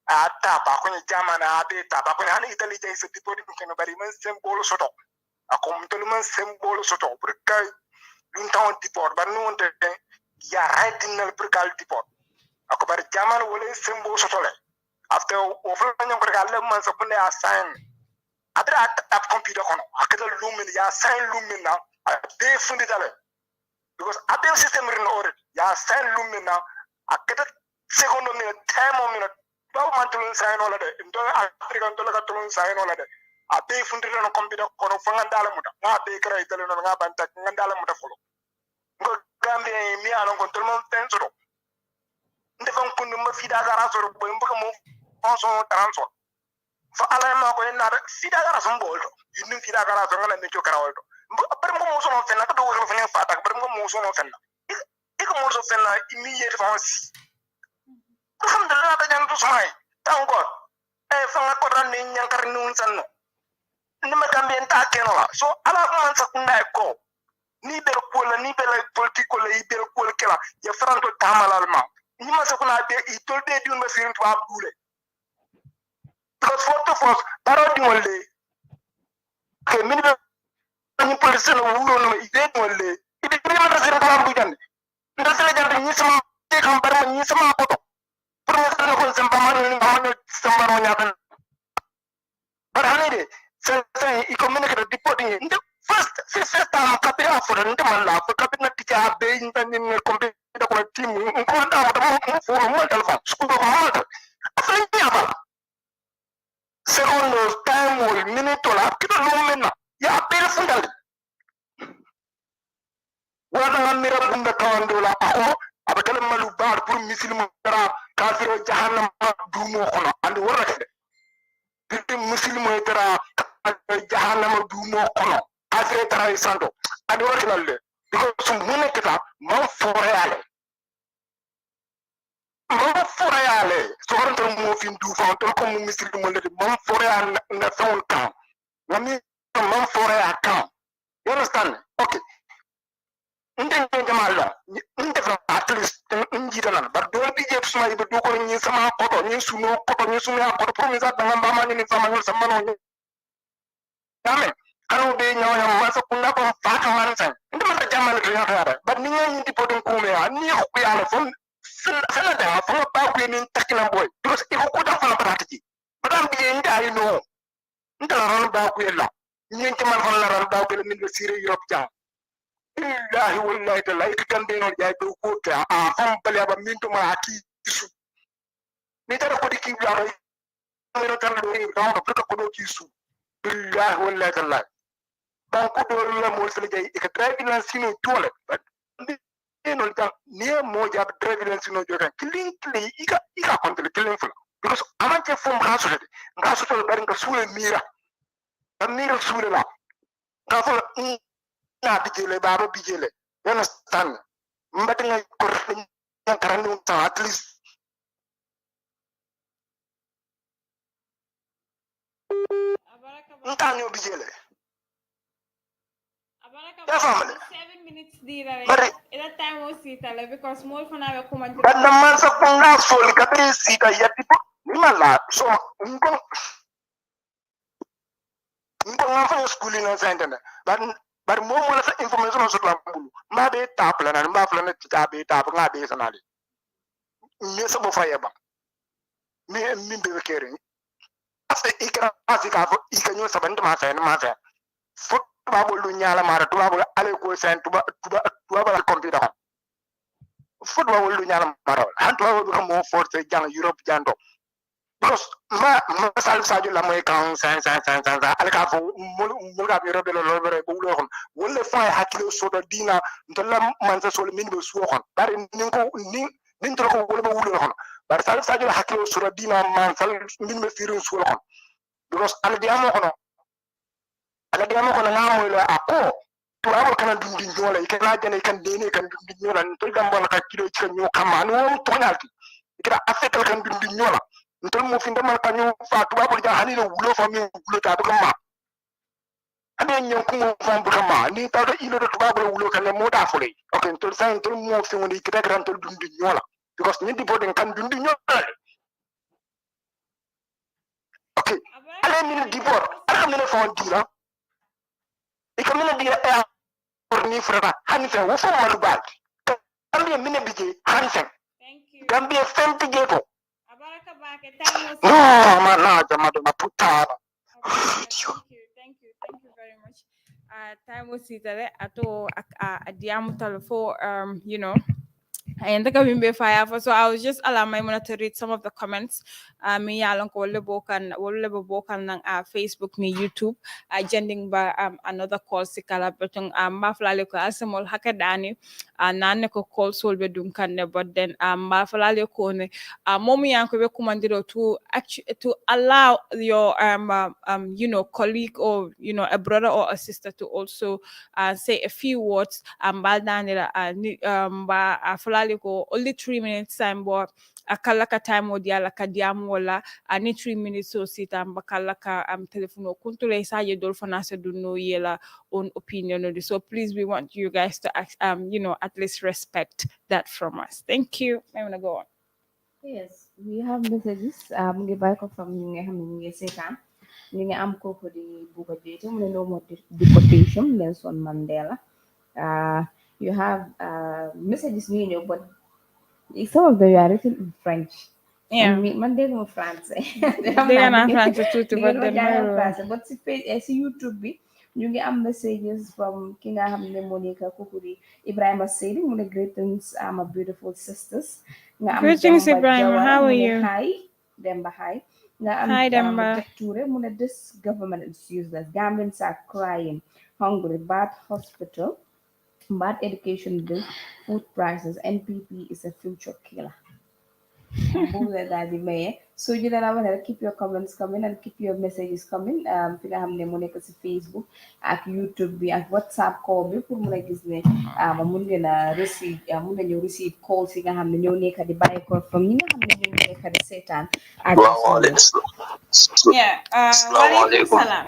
ata ba ko jamana abe ta ba ko hani Italy jay se dipodi ko no bari man symbole soto akom to man symbole soto pour kay dun taw diport bar no wonte ya raidinal pour kal diport ako bar jamana wala symbole soto le after o fla nyon ko gal man sa kunde assign adra at computer kono akada lumin ya sign lumin na be fundi dale because abel system rin already ya sign lumin na akada secondo minute time minute bawo man tulun sign wala de ndo african to la tulun sign wala de abe fundire no computer kono fangandala muta nga be kra itale no nga banta ngandala muta folo ngo Gambia mi alon ko tol mon tensoro ndefan kundu ma fida gara soro boy mbuka mo fonson transo fa ala ma ko na fida gara son boldo yinu fida gara son ngala me to karawoldo mbu bar mo so no fenna to do ko fenna fata bar mo so no fenna iko mo so fenna immediate fa si alhamdulillah ta jantu samay tango fa nga ko ran ni nyankar nun sanno nima Gambien ta kenola so ala ko man sakunda ko ni ber ko la ni bel politiko la i ber ko kala ya franto tamalal ma ni ma sakuna de i tolde di un ma firin to abdule because photo force baro di wolle ke min be ni police no wuro no i de wolle i de ni ma ta sira ta bu jande nda sala jande ni sama te kam bar ma ni sama ko to pour ma sala ko sama ma ni ma no sama no nyaata bar hanide say i communicate reporting nda first time kapira for nda malla for kapina tika be nda ni kombe da ko team ko nda mo fo mo telefon sku ko mo ta afan ni aba secondo time wol minute la kido lo menna ya be fundal wala ngamira bunda tawandola ako abakala malu bar pour muslim dara kafiro jahannam du mo kono and wala kede bitte muslim dara jahannam du mo kono afre dara sando and wala kede because some mune kita man foreale so horonto mo fin du fa to ko muslim mo le man foreale na fon kan ngami man foreale kan you understand okay ndeng jamala ndef at least njidana bar do bi je suma ibe do ko ni sama koto ni suno koto promisa da ngamba ma ni sama ni sama no dame kanu be nyaaya ma sa kunna ko fa ka man san ndem ta jamala to yaata bar ni ngi ti podon ko me ni ko ya fon fela da fo ba ko ni takina boy because e ko da fa pratique badam bi nda yi no nda ran ba ko yella ni ci man fa la ran ba ko ni be sire Europe jam billahi wallahi ta like Gambia no jay do ko ta a fam bale ba minto ma aki su ni tara ko diki la ro no tan do ni do ko do ki su billahi wallahi ta like ba ko do la mo sele jay e ka driving sino tole no ta ni mo ja driving sino jo kan killing ika kontel killing fula because amante fom ngaso to bari nga suule mira mira suule la ka fo na bijele baba bijele you understand mbati nga ko nga karani ta at least nta nyo bijele ya family 7 minutes dira ila time o sitale because more for now ko man but na man sa kunga soli kabri sita yati po ni mala so ngo nga fa school na sentene but mo la sa information so la mbulu ma be tap la na ma fa na ta be tap nga be sanali ni sa bo fa yeba mi be kere asa ikra asika fo ikanyo sabanda ma sa fut babo lu nyala mara tu babo ale ko sen tu babo computer fut babo lu nyala mara han tu babo ko mo force jang Europe jando because ma sal sadio la moy kan san ale ka fo mo ga bi robe lo bere bu lo xon wala fa hakilo so do dina to la man sa so min be su xon bari nin to ko wala ba wulo xon bari sal sadio la hakilo so do dina man sal min be firu su xon because ale di amo xono ala di amo xono ngamo lo ako to amo kana dundi nyola ikana jane kan dene kan dundi nyola to gambon ka kilo ci kan nyo kama no to nyalti ikra afetal kan dundi nyola ntol mo fi ndemal kanyu fa tuba bo ja hani no wulo fa mi wulo ta do ma ade nyon ko mo fa bu ma ni ta do ilo do tuba bo wulo kan mo da fole okay ntol sa ntol mo fi woni kita gran tol dundi nyola because ni di boden kan dundi nyola okay ale mi di bor ala mi no fa dira e kam mi dira e or ni frata hani fe wo fa malu bal Gambia mi ne bije hani fe Gambia fenti jeto no mana jamado na putana thank you very much time was it ato diamu talfo you know and the Kabimbe fire for so I was just allow my mona to read some of the comments. Me yalong ko wole bokan ng Facebook ni YouTube. Jending ba another call si kala betong maflale ko asamol hakadani nane ko call sol be dum kanne but then maflale ko ne momi yanko be kumandiro to allow your you know colleague or you know a brother or a sister to also say a few words baldani ba fulali ko only 3 minutes time but akala ka time odi ala ka diam wala ani 3 minutes so sita bakala ka telephone kuntule sa ye dol fana se do no yela own opinion on this. So please we want you guys to you know at least respect that from us. Thank you. I'm gonna go on. Yes, we have messages. Ngi bay ko from ñi nga xamni ngi sétan ñi nga am koko di buga jeyte mu ne no more deportation Nelson Mandela. You have messages ñu ñëw but some of them are written in French. Yeah. Man dégg ma français. Dégg naa français tuuti but but then français but si YouTube bi ñu ngi am messages from ki nga xam ne moo nekk kooku di Ibrahima Seydi mu ne greetings my beautiful sisters. Nga am Greetings, Demba Ibrahim. Jawara How are mu ne you? hi Demba hi. Nga am Hi, Demba. Jack Touré mu ne this government is useless. Gambians are crying, hungry, bad hospital, bad education bill, food prices. NPP is a future killer. So you know, keep your comments coming and keep your messages coming. Fi nga xam ne mu nekk si Facebook ak YouTube bi ak WhatsApp call bi pour mun a gis ne mun ngeen a receive mun nga ñëw receive call si nga xam ne ñoo nekk di bàyyi ko from ñi nga xam ne ñoo nekk di seetaan. Yeah. Walaikum salam.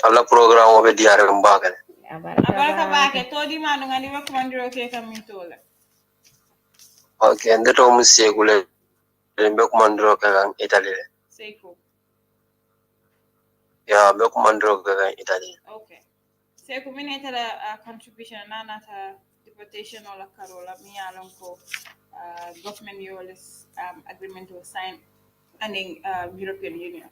Alla programme o be diare mbagale. Abaraka bake to di manu ngani wa kumandiro ke kamintole. Okay, ndeto musegule mbe kumandiro kan Italy. Seiko. Yeah, mbe kumandiro kan Italy. Okay. Seiko mineta la contribution nana ta deportation or la carola mi alon ko government yoles agreement was signed and in European Union.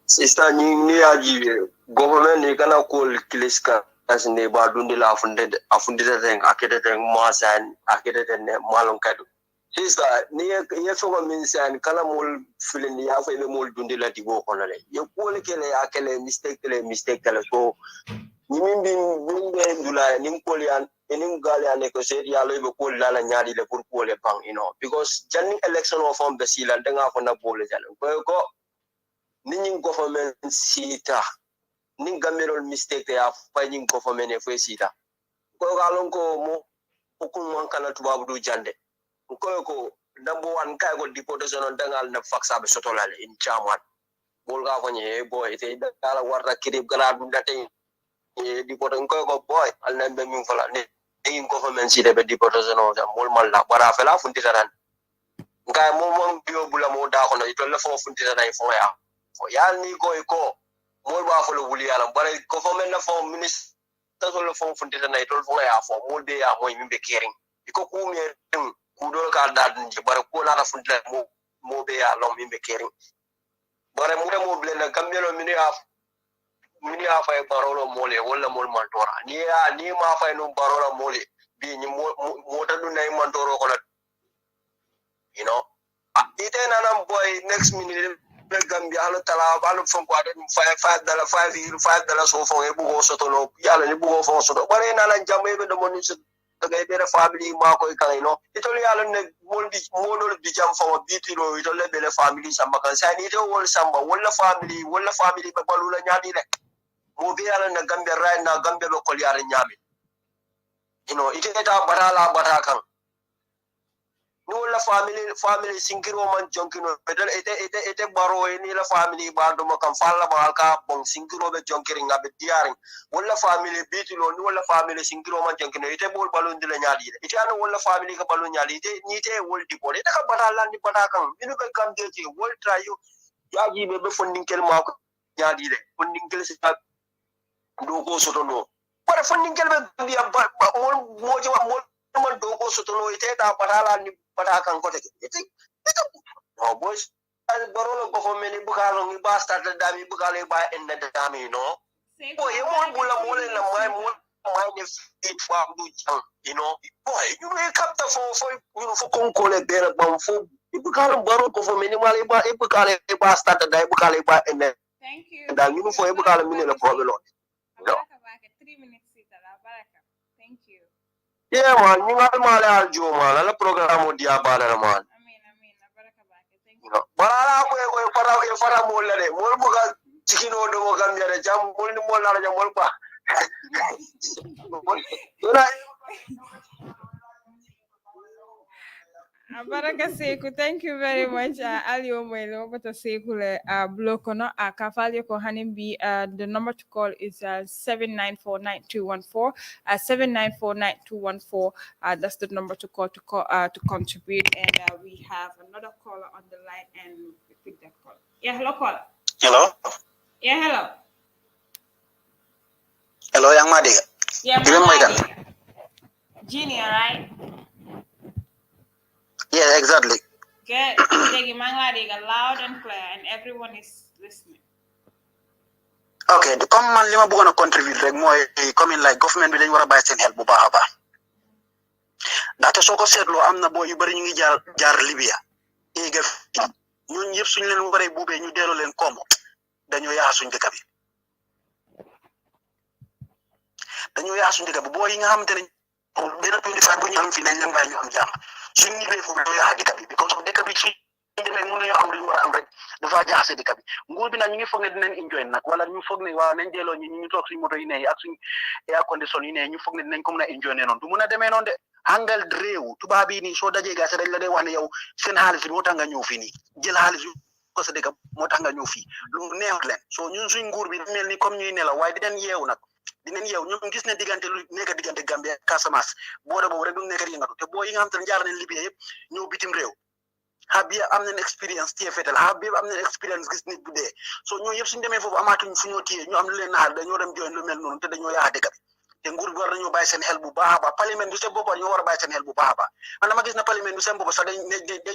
Sister ni aji government ni kana call kliska as ne ba dundi la afundita den akete den masan akete den malon kadu. Sister ni ye fo min san kala mol filin ya fa be mol dundi la digo kono le ye call kele akele mistake kele so ni min be dula ni call yan enim gal ya ne ko se ya lo be call la nyaadi le pour call bang you know because janning election of on be silan nga ko na bole jalan ko nin government sita nin gamerol mistake ya fa nin government e fo sita ko galon ko mo ko mon kala tubabu du jande ko number 1 kay go deportation on dangal na faxa be sotolale in chairman bol ga ko nye boy te dala warta kirib gala dum date e deportation ko boy al na be min fala ne nin government sita be deportation on mol mal la bara fela funti taran ngay mo bio bula mo da ko no to la fo funti taran fo ya yal ni ko mol ba fo lo wuli yalla bare ko fo men na fo ministre so lo fo funti na itol fo ya fo mol be ya moy mimbe kering iko ku mi ku do ka da nje bare ko na funti mo be ya lo mimbe kering bare mo ble na kambelo mini ya fa barolo mole wala mol mantora ni ma fa no barola mole bi ni mo ta du nay mantoro ko la you know ite nanam boy next minute Gambia halo tala halo from kwade $5 so for e bugo soto no yalla ni bugo fo soto bare na la jamme be do moni so tagay be family ma ko kan no ito yalla ne molol bi jam fo bitiro ito le be le family samba kan sa ni to wol samba wala family be balula nyaadi le mo be yalla na Gambia right na Gambia be ko yalla nyaami you know ite ta barala barakan no la family singiro man jonkino bedel ete baro ni la family bando mo kam falla ba ka bon singiro be jonkiri ngabe diaring wala family bitilo ni wala family singiro man jonkino ete bol balon dile nyaadi ete an wala family ka balon nyaadi ete ni te wol di bol ete ka batala ni batakan minu be kam deji wol trayo yaji be fondinkel mako nyaadi de fondinkel se ta do ko soto no para fondinkel be biya mo man do ko soto no ete da batala ni batakan ko te ite no boys barolo government ni bukalo ni basta dami bukalo ba en dami no boy mo bula mo le na mai mo you know, boy, you may come for you know for concole there for ibukala baro ko for minimal ibukala iba start da ibukala iba and thank you and you know for ibukala minela problem. No. 3 minutes baraka. Thank you. Yeah man, you ngal mala aljo man, la program dia bala man. Amin baraka bake. Thank you. Bara ko para mo la de, mo buga chikino do mo gam ya jam mo ni mo la jam mo ba. Baraka Seku, thank you very much. Ali Omoelo, but Seku Blokono, Kafali ko Hanimbi, the number to call is 7949-214, 7949-214. That's the number to call to contribute. And we have another caller on the line, and we pick that call. Yeah, hello, caller. Hello. Yeah, hello. Hello, young Madi. Yeah, Madi. Junior, right? Yeah, exactly. Good. Loud and clear, and everyone is listening. Okay, the common lima bugono contribute rek moy comme like government bi dañ wara bay sen help bu baaxa ba. Ndaxte soko setlo amna boy yu bari ñu ngi jaar Libya. Ega ñun yépp suñu leen waré bubé ñu délo leen komo dañu yaa suñu dëkk bi. Dañu yaa suñu dëkk bi boy yi nga xamantene dina 25 bu ñu am fi nañ leen bay ñu am jamm. Suñu ñibé fu do yaa dëkk bi because of dëkk bi ci demé mënu ñu am lu wara am rek dafa jaxé dëkk bi. Nguur bi nak ñu ngi fogné dinañ enjoy nak wala ñu fogné wa nañ délo ñu tok suñu moto yi né ak suñu air condition yi né ñu fogné dinañ ko mëna enjoy né non du mëna démé non dé hangal réew tuba bi ni so dajé gass dañ la dé wax né yow seen xaaliss mo tax nga ñëw fi ni jël xaaliss ko sa dëkk mo tax nga ñëw fi lu neex leen so ñun suñu nguur bi melni comme ñuy nelaw way di den yeewu nak dinañ yeew ñoom gis né diganté lu nekk diganté Gambia Casamance bo bobu rek du nekk yëngatu té bo yi nga xam tan jaar nañ Libya yépp ñëw bitim réew Habia am nañ experience tie fetal Habia am nañ experience gis nit bu dé so ñoo yépp suñu démé fofu amatuñ fu ñoo tiyé ñu am lu leen naal dañoo dem join lu mel non té dañoo yaa dëkk bi té nguur bi war nañu bay seen xel bu baaxa ba parlement du sé boppa ñu wara bay seen xel bu baaxa ba man dama gis na parlement du seen boppa sax dañ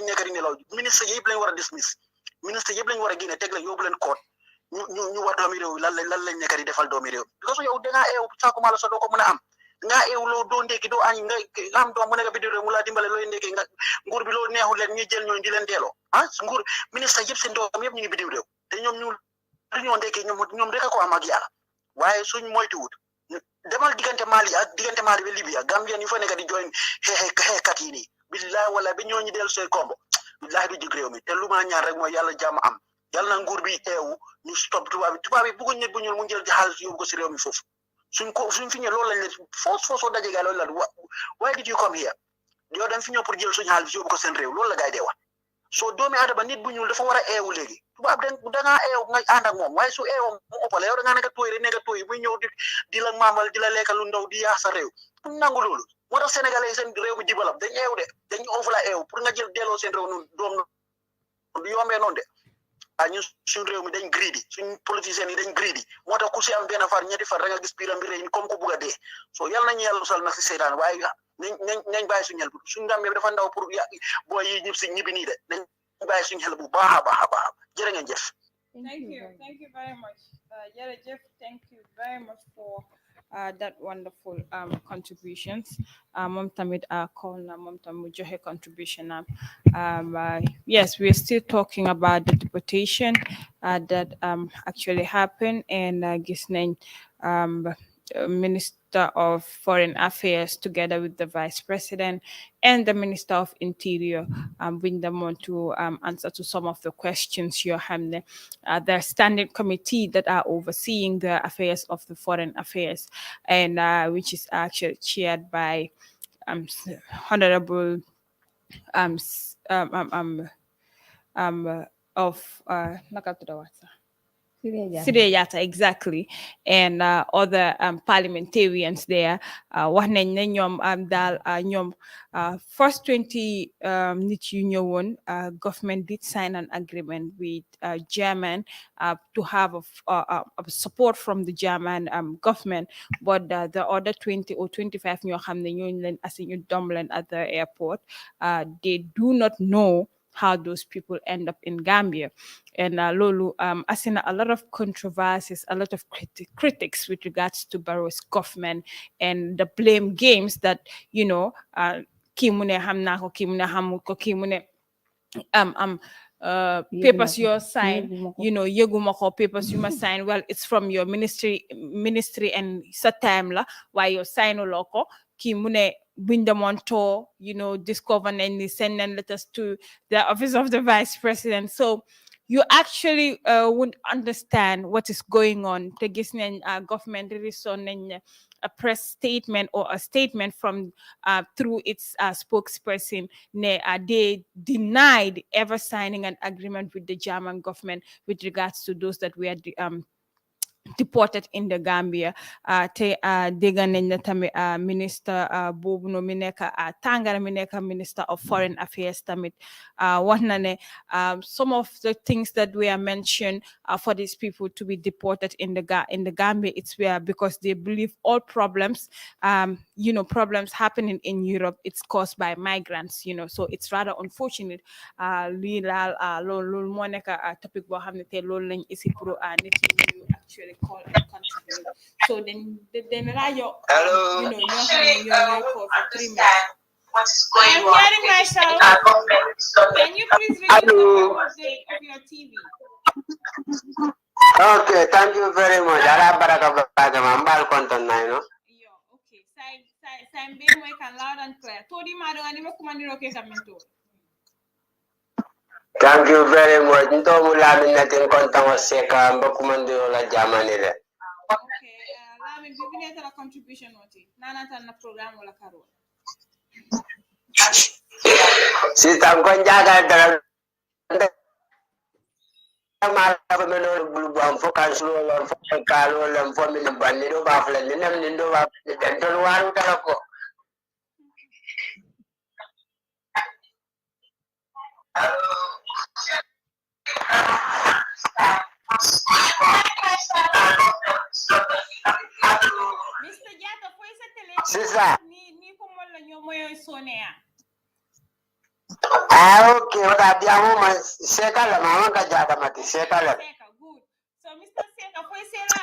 nekk di nelaw ministre yépp lañ wara dismiss ministre yépp lañ wara gëné tégg la yóbbu leen court ñu war doomi réew lan lañ nekk di defal doomi réew because yow da nga eew saako mala sa do ko mëna am nga eew lo do ndeki do añ nga am do mëna nga bidi réew mu la dimbalé loy ndeki nga nguur bi lo neexul leen ñu jël ñoo di leen délo nguur ministre yépp seen doom yépp ñu ngi bidi réew té ñom ñu ñoo ndeki ñom rek ko am ak yàlla waye suñ moytu wut demal digante Mali ak digante Mali be Libya Gambien yu fa nekk di join kat yi ni billahi wala bi ñoo ñi del sey kombo billahi du jig réew mi té luma ñaan rek moy yàlla jamm am yàlla na nguur bi eewu ñu stop tuba bi bëggu ñet bu ñul mu jël ci xaalis yóbbu ko ci réew mi foofu suñ fi ñe loolu lañ leen foo dajé ga loolu la why did you come here yow dañ fi ñëw pour jël suñu xaalis yóbbu ko seen réew loolu la gaay dé wax so doomi adama nit bu ñul dafa wara eewu légui tuba da nga eewu nga and ak mom waaye su eewam mu opale yow da nga nekk tooy muy ñëw di la mamal di la lekkal lu ndaw di yaa sa réew nangu loolu moo tax sénégalais seen réew bi develop dañ eewu de dañ overla eewu pour nga jël delloo seen réew noonu doom du yombee noonu de ñu suñu réew mi dañ greedy suñu politiciens yi dañ greedy moo tax ku si am benn far ñetti far da nga gis biiram bi rëy comme ku bugg a dee so yàlla nañu yàlla sal na si seetaan waaye nañ bàyyi suñu xel bu suñu Gambie dafa ndaw pour booy yi ñëpp si ñibbi nii de nañ bàyyi suñu xel bu baax a baax jërë ngeen jëf. Thank you very much. Jeff, thank you very much for that wonderful contributions. Mom tamid call na mom tamu joxe contribution. Yes, we're still talking about the deportation that actually happened, and Gisnen Minister of Foreign Affairs together with the Vice President and the Minister of Interior bring them on to answer to some of the questions you have. The standing committee that are overseeing the affairs of the foreign affairs, and which is actually chaired by Honorable Sidé Yata, exactly, and other parliamentarians there. Wax nañ ne ñoom daal ñoom first 20 nit yu ñëwoon government did sign an agreement with German to have a support from the German government, but the other 20 or 25 ñoo xam ne ñooñu leen assigné dom leen at the airport, they do not know how those people end up in Gambia. And Lolu, I've seen a lot of controversies, a lot of critics with regards to Barrow's government and the blame games that, kimune hamnako, kimune hamuko, kimune papers you sign, yegumako papers you must sign. Well, it's from your ministry and sa time la why you sign loko kimune windamonto, discover and send letters to the office of the vice president. So you actually wouldn't understand what is going on. Government released a press statement or a statement from through its spokesperson. They denied ever signing an agreement with the German government with regards to those that were deported in the Gambia. Dega nañ tamit minister boobu no mi nekk Tangara mi nekk minister of foreign affairs tamit wax na ne some of the things that were mentioned for these people to be deported in the Gambia, it's because they believe all problems problems happening in Europe, it's caused by migrants, so it's rather unfortunate. Lii laal loolu moo nekk topic boo xam ne te loolu lañ isi pour nit yi actually call and contribute. So then you're call for 3 minutes. I'm hearing myself. Can you please reduce the volume of your TV? Okay, thank you very much. Ala baraka baga mambal konton na Okay. Say be mo kan loud and clear. Todi ma do ani mo kumandiro ke kaminto. Thank you very much. Nto mula min natin kontan waseka mbakumandiro la jamani le. Okay, Lamin bibine tara contribution oti. Nana tan na program wala karo. Sistam konjaga dara mala melo bulu am fokan sulo lor fokan kalo lam fomi no bandido ba flan nem nindo ba dental waru dara ko. Mr. Jato, foi sa tele. Sisa. Ni como la nyomoyo sonea. Okay, wala diamo man seka la mama ka jada mati seka la. Good. So Mr. Seka, foi sela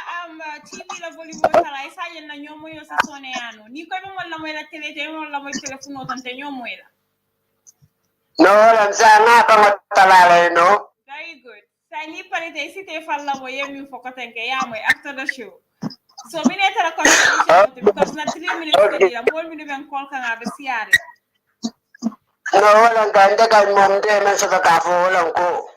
TV la volume kala isa yen na nyomoyo sa soneano. Ni ko mo la moy la tele te mo la moy telefono tan te nyomoy la. No, lam sa nga ka matalala no. Very good. Sa ni parite site falla mo yemi fokoten ke ya moy after the show. So we need to contribution because na 3 minutes okay. More minute ben call kan abe siare. No, walang ganda kan mom de men sa kafo walang ko.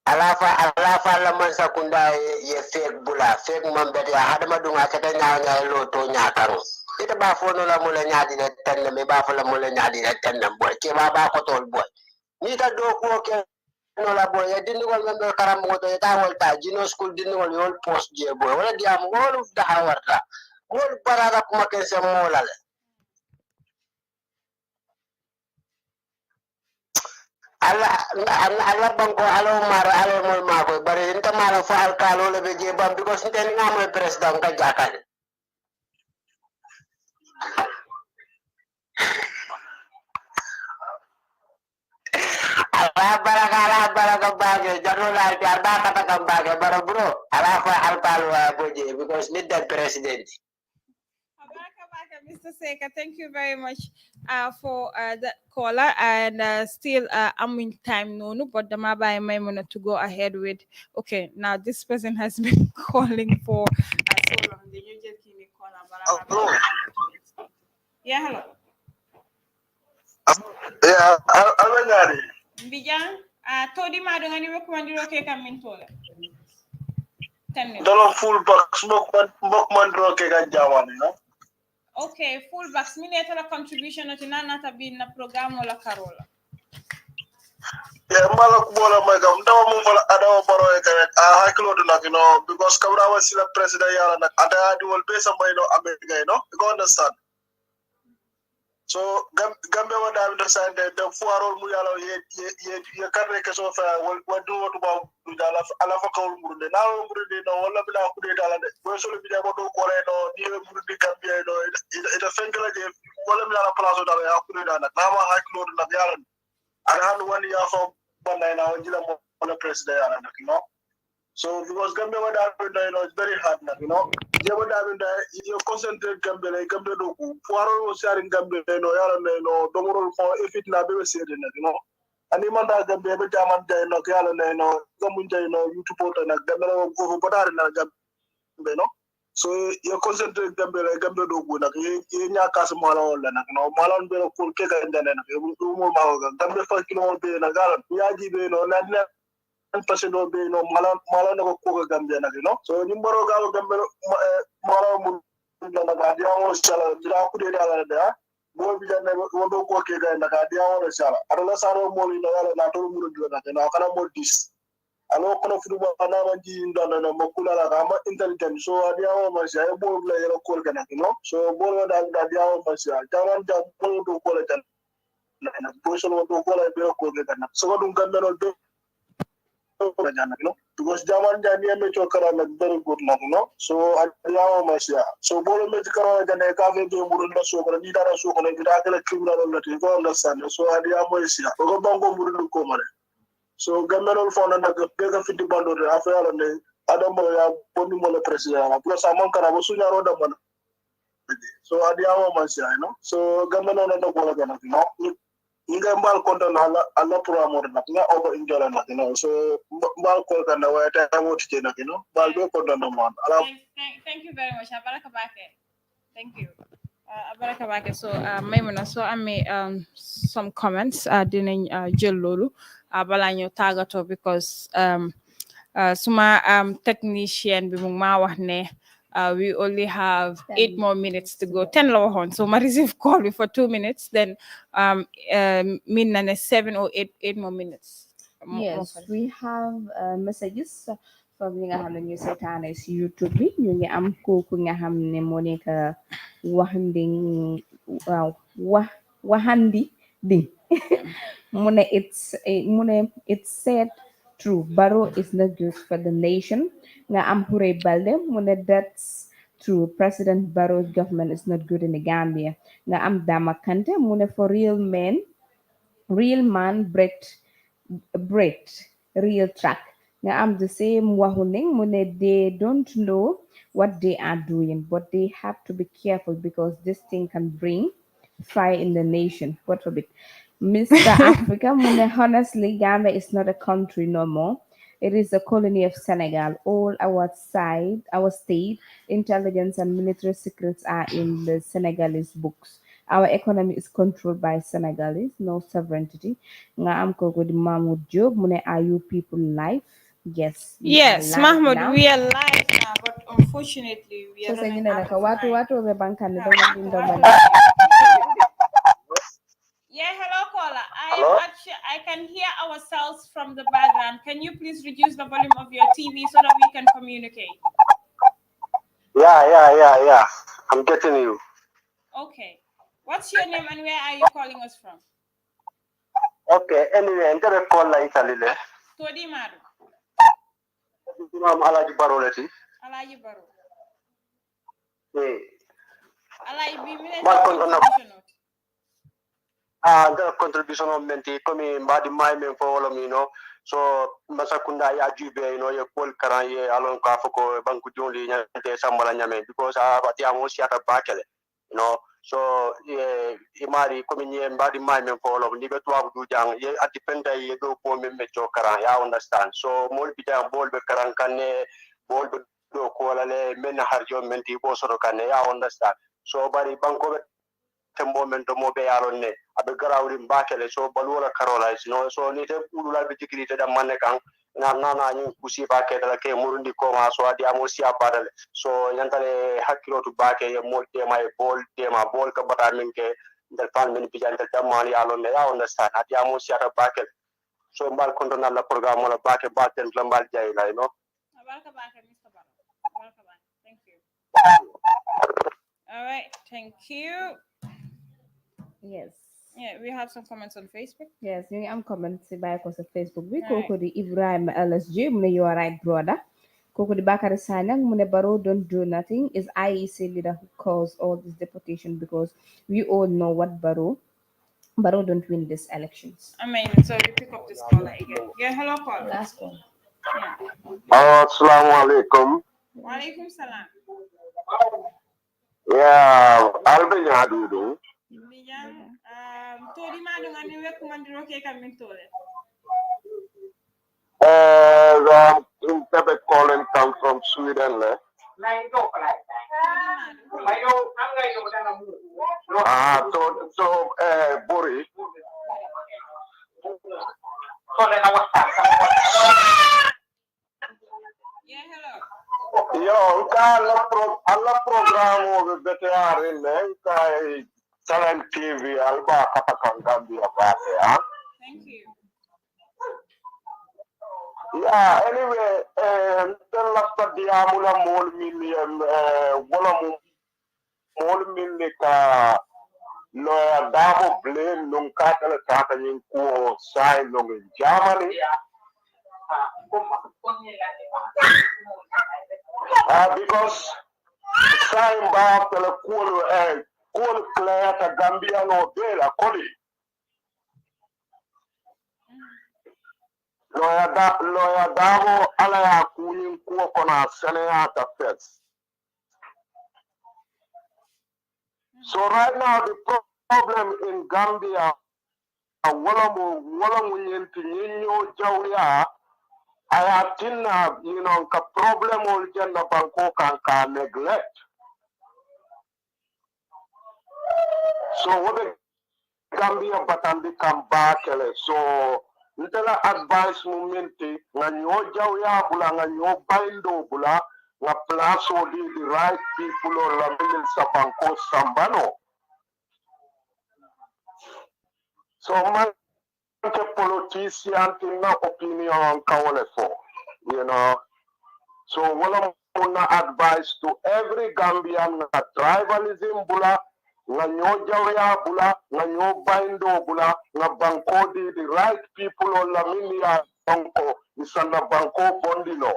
Alafa laman sa kunda ye fake bula fake mambet ya hada madunga kata nya loto nya karo. Ita ba fono la mula nya di tan me ba fola mula nya di tan boy ke ba ko tol boy. Ni ta do ko ke no la boy ya dindi wal member karam mo to ta wal ta jino school dindi wal yol post je boy wala diam wolu da hawarta wol parada kuma ken se mola le ala banko alo mar alo mol ma ko bari inta mala fa al kalo le be je bam because ten nga moy president ka jakal ala baraka bage janula biar ba kata kam bage bara bro ala fa al kalo boje because need that president. Mr. Seka, thank you very much for that caller. And still, I'm in time, no, but the Maba and Maimuna to go ahead with. Okay, now this person has been calling for so long. The you just give me call. Yeah, hello. Yeah, hello, Bijan, Todi Madongani recommended okay coming to it. 10 minutes. Don't full box, smoke man, roke, Jawan, you know. Okay, full box. Minute la contribution na tinana tabi na program wala karola. Yeah, malak bola magam. Dawa mo wala adawa baro ekanet. Hakilo do nak, you know, because kabra was sila president yara nak. Ada adi wal pesa may no America, you know. You go understand. So Gambia wanda understand the fuarol mu yala ye karre ke so fa wadu wadu ba ala fa kawul murde na murde no wala bila ku de dala de bo so bi de bo do ko re no ni murde Gambia no ita fengala je wala bila la place dala ya ku de dala na ma hakilo do nak yala I had 1 year for Bandai now, the president, So because Gambia, it's very hard, you concentrate Gambia, Gambia, Fuaro sharing Gambia, Domoro, if it not be said, and even that Gambia, Jaman, Gala, Gamunja, YouTube, and Gambia, go Gambia, so you concentrate Gambia, Gambia, you Kas Malon, Malon, Cool Cake, and then Gambia, Yaji, 10% of the Malan of Coca Gambia, so Nimboro Gambia, Malam, Gadiamo, Shala, Dracuda, there. Go be the never go Coca and the Gadiamo, Shala. Alasaro Molina, Nato Murdu, and Akana this. I know Konofu Anamaji in Donna, Mokula, Rama, intelligent, so Adiamo Masia, Bo player of Colgan, so Bola Gadiamo Masia, Jaman Jam, to call it and a person of the Colgan, so don't Gambia. Because Jaman Jania Mechokara very good, so I Masia. So Bolo Mechokara and a cafe Murunda so Nida so Nagara criminal that you go understand. So I Masia, Ogongo Murundu Komare. So Gamerol found another bigger 50 bundle affair and the Adamoya Bonimola President, plus among Karabusuna Rodaman. So I Masia, so Gamerol and the Bolagan, Inga mbal konta na ala pro amor na nga over injola na so mbal ko ka na wa ta mo tije na mbal do konta na man thank you very much abaraka bake thank you abaraka bake so Maimuna so ame some comments dinañ jël lolu bala ñu tagato because suma technician bi mu ma wax ne we only have 8 more minutes to go. 10 lower on. So my receive call me for 2 minutes. Then mean 7 or 8 more minutes. Yes, we have messages from ñi nga xam ne ñu seetaane si YouTube bi ñu ngi am kooku nga xam ne moo nekk waxandi di mu ne it's said true Barrow is not good for the nation nga am Hurey Balde mu ne that's true President Barrow's government is not good in the Gambia nga am Dama Kante mu ne for real man bread real track nga am the same wahuning mune they don't know what they are doing but they have to be careful because this thing can bring fire in the nation what forbid Mr. Africa mune honestly Gambia is not a country no more it is a colony of Senegal all our state intelligence and military secrets are in the Senegalese books our economy is controlled by Senegalese, no sovereignty. Nga am koko di Mahmoud Job, mune are you people live? Yes. Yes, Mahmoud, we are live now, but unfortunately we are running out of time. Yeah, hello caller. I can hear ourselves from the background. Can you please reduce the volume of your TV so that we can communicate? Yeah. I'm getting you. Okay. What's your name and where are you calling us from? Okay, anyway, I'm going to call Italy. Todi Maru. I'm Alaji Baro leti. Alaji Baro. Yeah. Alaji contribution. The contribution of menti come body my men for all of me, So Masakunda ya jube, ye Paul Karan ye alon ka foko banku joli nyante sambala nyame because abati amosi ata bakele, So imari komi mbadi mai men for love libe to abu jang ye atipenda ye do ko men me karan ya understand so mol bita bol be karan kanne bol be do ko la le men harjo men ti bo soro kanne ya understand so bari banko be tembo men to mo be yalon ne abe garawri mbakele so balwala karola so ni te ulula be jikri te da manne kan na ñu kusi ba ke dala ke murundi ko ma so adi amo si abadale so yantale hakkilo to ba ke mo de may bol ka bata min ke dal fan min bijante damani alo ne ya understand adi amo si ata ba ke so mbal kondo na la programme la ba ke baten la mbal jay la Baraka Mr. Baraka thank you all right thank you yes. Yeah, we have some comments on Facebook. Yes, you am comments by on Facebook. We koko di Ibrahim LSG, mune you are right, brother. Koko di Bakari Sanyang, mune Barrow don't do nothing. Is IEC leader who caused all this deportation because we all know what Barrow Barrow don't win these elections. Amazing. So we pick up this caller again. Yeah, hello, caller. Last call. Yeah. Assalamu alaikum. Walaikum salam. Yeah, albe nyadudu. Bijang, tori madu ngani weku mandiro ke kamin tole. In Quebec calling come from Sweden le. Bori. Yeah, hello. Yo, alla programu BTR le kai Talent TV alba katakan Gambia bate ha. Thank you. Yeah, anyway, the last diamula mol million wala mol millika lawyer dabo blame nung katala tata ning ko sai nung in Germany. Because sai ba tele cool clear ta Gambia no dela koli. Lawyer dabo ala ya kunin ko kona senata feds. So right now the problem in Gambia wala mu yenti nyinyo jawya ayatina ka problem ol janna banko kan ka neglect. So what the Gambia batandi kam bakele so ntela advice mumenti nga nyo jawya bula nga nyo baindo bula nga place the right people or la mil sa banko sambano. So man politician in na opinion kawale for, So wala muna advice to every Gambian na tribalism bula, nga nyo jawya bula, nga nyo baindo bula, nga banko di the right people o laminia banko, isa na banko bondino.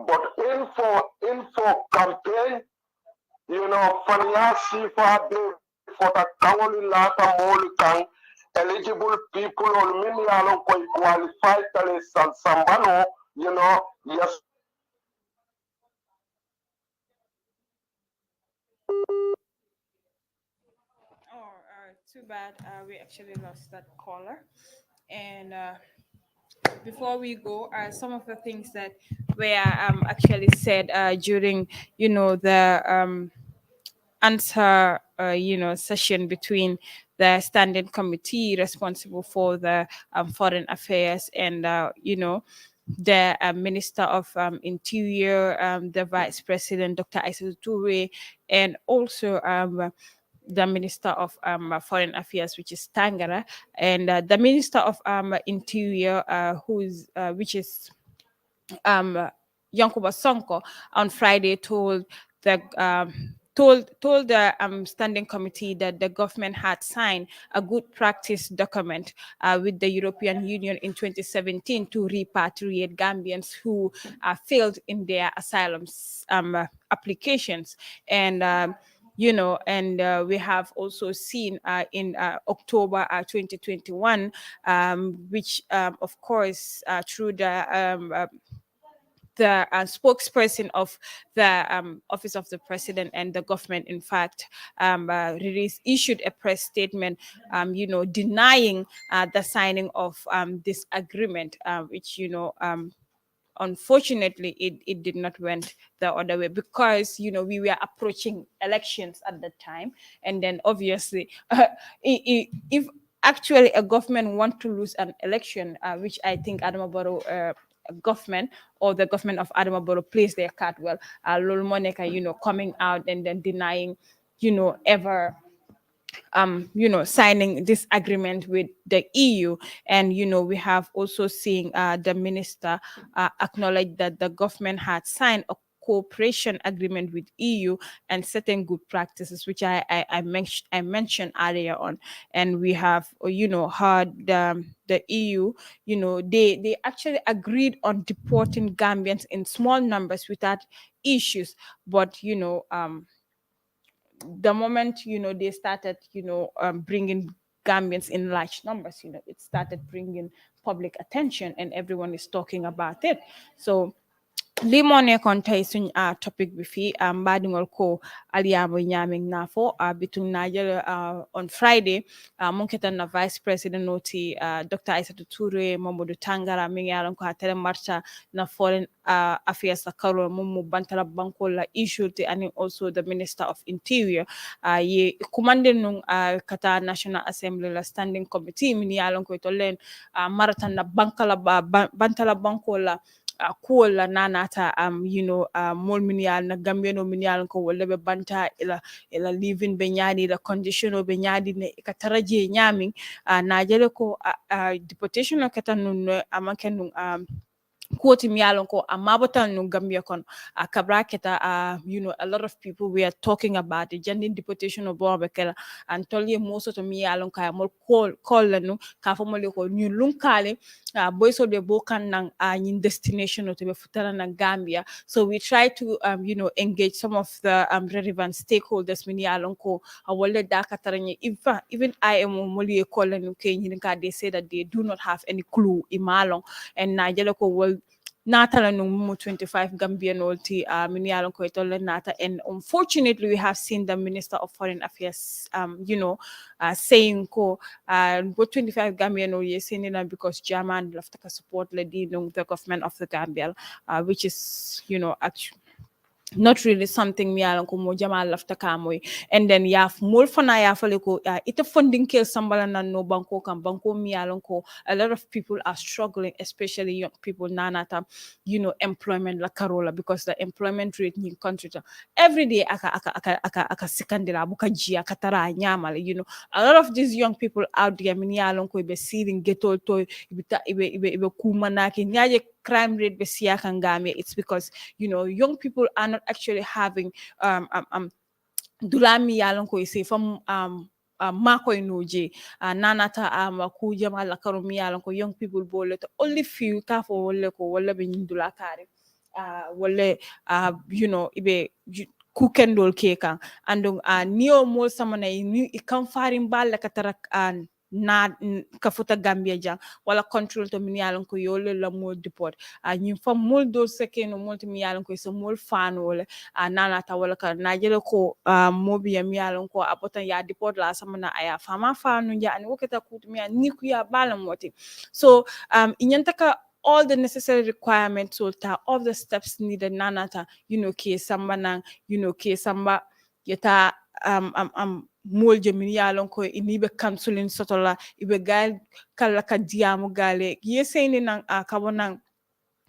But info campaign, Fania Sifa de for the Kawali Lata Molikan, eligible people or many along qualified and Sambano, yes. Too bad we actually lost that caller. And before we go, some of the things that were actually said during, the answer, session between the standing committee responsible for the foreign affairs and, the Minister of Interior, the Vice President, Dr. Aissatou Toure, and also the Minister of Foreign Affairs, which is Tangara, and the Minister of Interior, which is Yankuba Sonko, on Friday told the told the standing committee that the government had signed a good practice document with the European Union in 2017 to repatriate Gambians who failed in their asylum applications. And we have also seen in October 2021, which of course through the spokesperson of the office of the president and the government, in fact, issued a press statement, denying the signing of this agreement, which, unfortunately, it did not went the other way because, we were approaching elections at that time. And then obviously, if actually a government want to lose an election, which I think Adama Barrow government or the government of Adama Barrow plays their card well, Lol Monica, coming out and then denying, ever signing this agreement with the EU. And, we have also seen the minister acknowledge that the government had signed a cooperation agreement with EU and certain good practices, which I mentioned earlier on. And we have, heard the EU, they actually agreed on deporting Gambians in small numbers without issues. But, the moment, they started, bringing Gambians in large numbers, it started bringing public attention and everyone is talking about it. So li mo nekkoon tey suñ topic bi fii mbaadiŋol ko aliyaabo ñaamiŋ naafo bitun naajele on Friday mun ketan na vice president noti Dr. Aissatou Touré Mamadou Tangara mi ngi yalan ko tere marcha na foreign affairs la karo mum mu bantala banko la issue te and also the minister of interior ye kumande nun kata National Assembly la standing committee mi yalan ko to len maratan na bankala bantala banko la kuola nanata mol minial na Gambiano minial ko wala be banta ila living be nyaadi la condition be nyaadi ne ka taraje nyaming na jele ko deportation no katanun amakenun quote mi yalon ko amabotan no Gambia kon kabra keta a lot of people were talking about the gender deportation of Bobekela and tolye most of mi yalon ka mo call no ka fo mo le ko ñu lunkale boy so de bokan nang in destination to be futala na Gambia. So we try to engage some of the relevant stakeholders mi yalon ko awole daka taranye even I am mo le call no ke ñin ka they say that they do not have any clue imalon and na jele ko wol Natala no 25 Gambian olti minialon ko itolle nata, and unfortunately we have seen the Minister of Foreign Affairs saying ko 25 Gambian ol saying because German love to support the government of the Gambia, which is actually not really something me alon ko mo jama lafta kamoy. And then yaf mol fana yafale ko ita funding ke sambala na no banko kan banko mi alon ko a lot of people are struggling, especially young people nanata employment la karola, because the employment rate in country every day aka sikandira buka jia katara nyama a lot of these young people out there mi alon ko be seeing ghetto to ibe kumanaki nyaje crime rate be siakan Gambia. It's because young people are not actually having dulami yalon ko say from mako inoje nanata ku jama la karomi yalon ko young people bole to only few ka fo wolle ko wolle be ndula kare wolle ibe ku kendol keka andong niyo mo samana ni kan farin balle katarak na kafuta Gambia jang wala control to mi yalon ko yole la mo deport ñi fam mol do sekeno multi mi yalon ko so mol fan wala nanata wala ka na jele ko mobi mi yalon ko apotan ya deport la samana aya fama fanu ja ani wokata kutu mi ni ku ya balam woti. So inyantaka all the necessary requirements of the steps needed nanata ke samba nang ke samba yeta mol jemini yalon ko inibe counseling sotola ibe gal kala ka diamu gale yeseni nang kabonang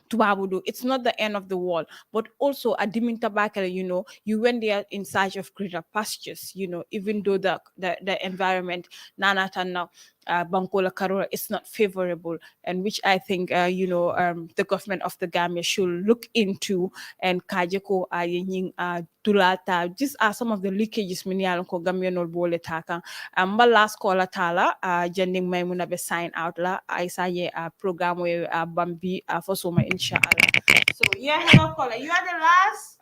tubabudu. It's not the end of the world, but also at Diminta Bakele, you went there in search of greater pastures, even though the environment nanata now Bankola Karora is not favorable, and which I think the government of the Gambia should look into. And Kajeko Ayening Dulata, these are some of the leakages Minialon ko Gambia no bole taka. But last caller tala jending Maimuna be sign out la Isaye program where Bambi for Soma inshallah. So yeah, hello caller. You are the last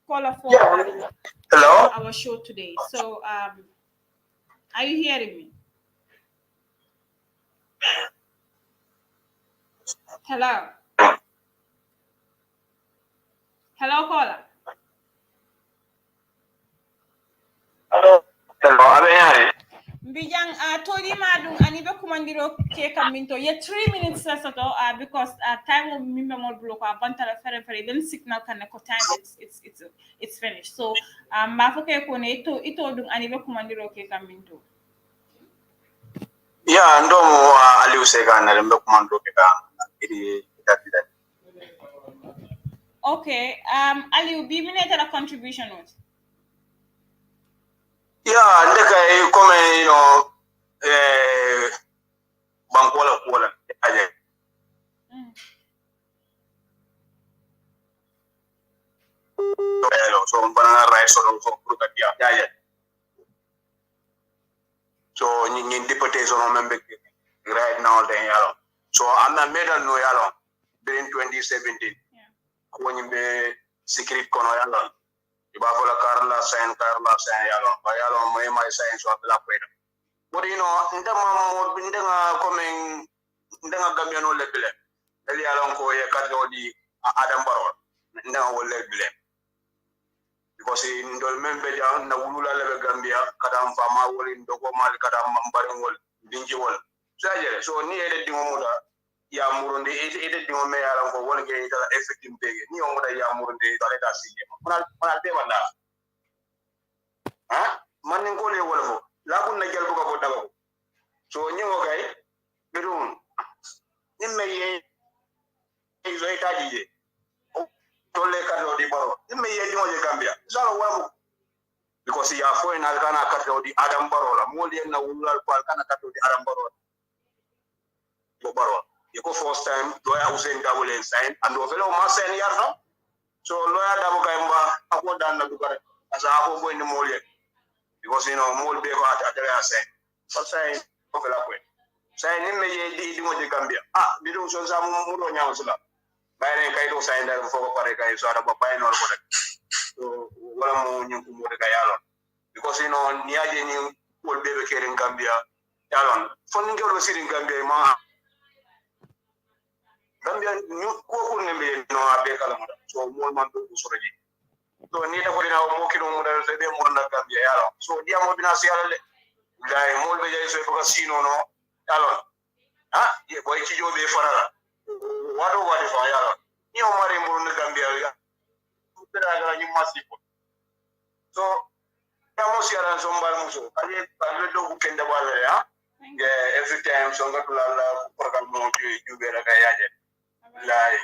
caller for hello our show today. So are you hearing me? Hello. Hello, caller. hello abe Mbijang todi madung ani be kumandiro ke kaminto ye 3 minutes sato because time of mimbe mol block bantala fere then signal kan ko time it's finished. So ma foke ko ne ito dung ani be kumandiro ke kaminto ya ndo aliu sega na lembe kumando ke ka iri tatida. Okay, Aliu bi minute la contribution was Yeah, ndeka come bankola kola aje. So banana rice so fruta dia ya. So in deportation member right now then yalo. So I'm not made no yalo during 2017. When you be secret kono yalo. iba fola karla sign yalo ba yalo may may sign so la kweda but you know ndema coming ndema Gambian no lebele dali yalo ko ye kaddo di Adam Barrow ndema wo lebele because ndol membe ja na wulula lebe Gambia kadam fama woli ndoko mal kadam mbari wol dinji wol so ni ede dingo muda ya muronde ede dingo me yalo ko wol ge ita effective bege ni o muda ya muronde dale da sije mana de wala man ko le wala fo la kun na gel bu ko dago so ñingo kay birum nimme ye zoy taji tolle kadro di baro nimme ye dimo je Gambia salo wamu because ya fo en algana kadro di Adam Baro la mo le na wulal ko algana kadro di Adam Baro bo baro ko first time lawyer Hussein Dabule sign and ovelo ma sen yarno so lawyer Dabu Kayamba ako dan na dugare asa ako boy ni mo le because you know mo be ko atare sign so sign ovela ko sign ni me ye di mo je Gambia bidu so sa mo do nyaaw sula bayre kay do sign da fo ko pare kay so ada ba bay no ko rek so wala mo ñu ko mo de kay yalon because you know ni aje ni wol bebe kere Gambia yalon fon ngelo sirin Gambia ma Gambia ñu ko ko nembe no abe kala mo so mo man do so reji so ni da ko dina mo kino mo da be mo na Gambia yalon so dia mo bina si yalla le gay mo be jay so ko sino no yalon ye boy ci jobe farala wado fa yalon ni o mari mo na Gambia ya dara ga ñu masipo so mo si yalla so mbal muso ale do ko kende wala every time so nga la programme mo ju be la ga yaje lai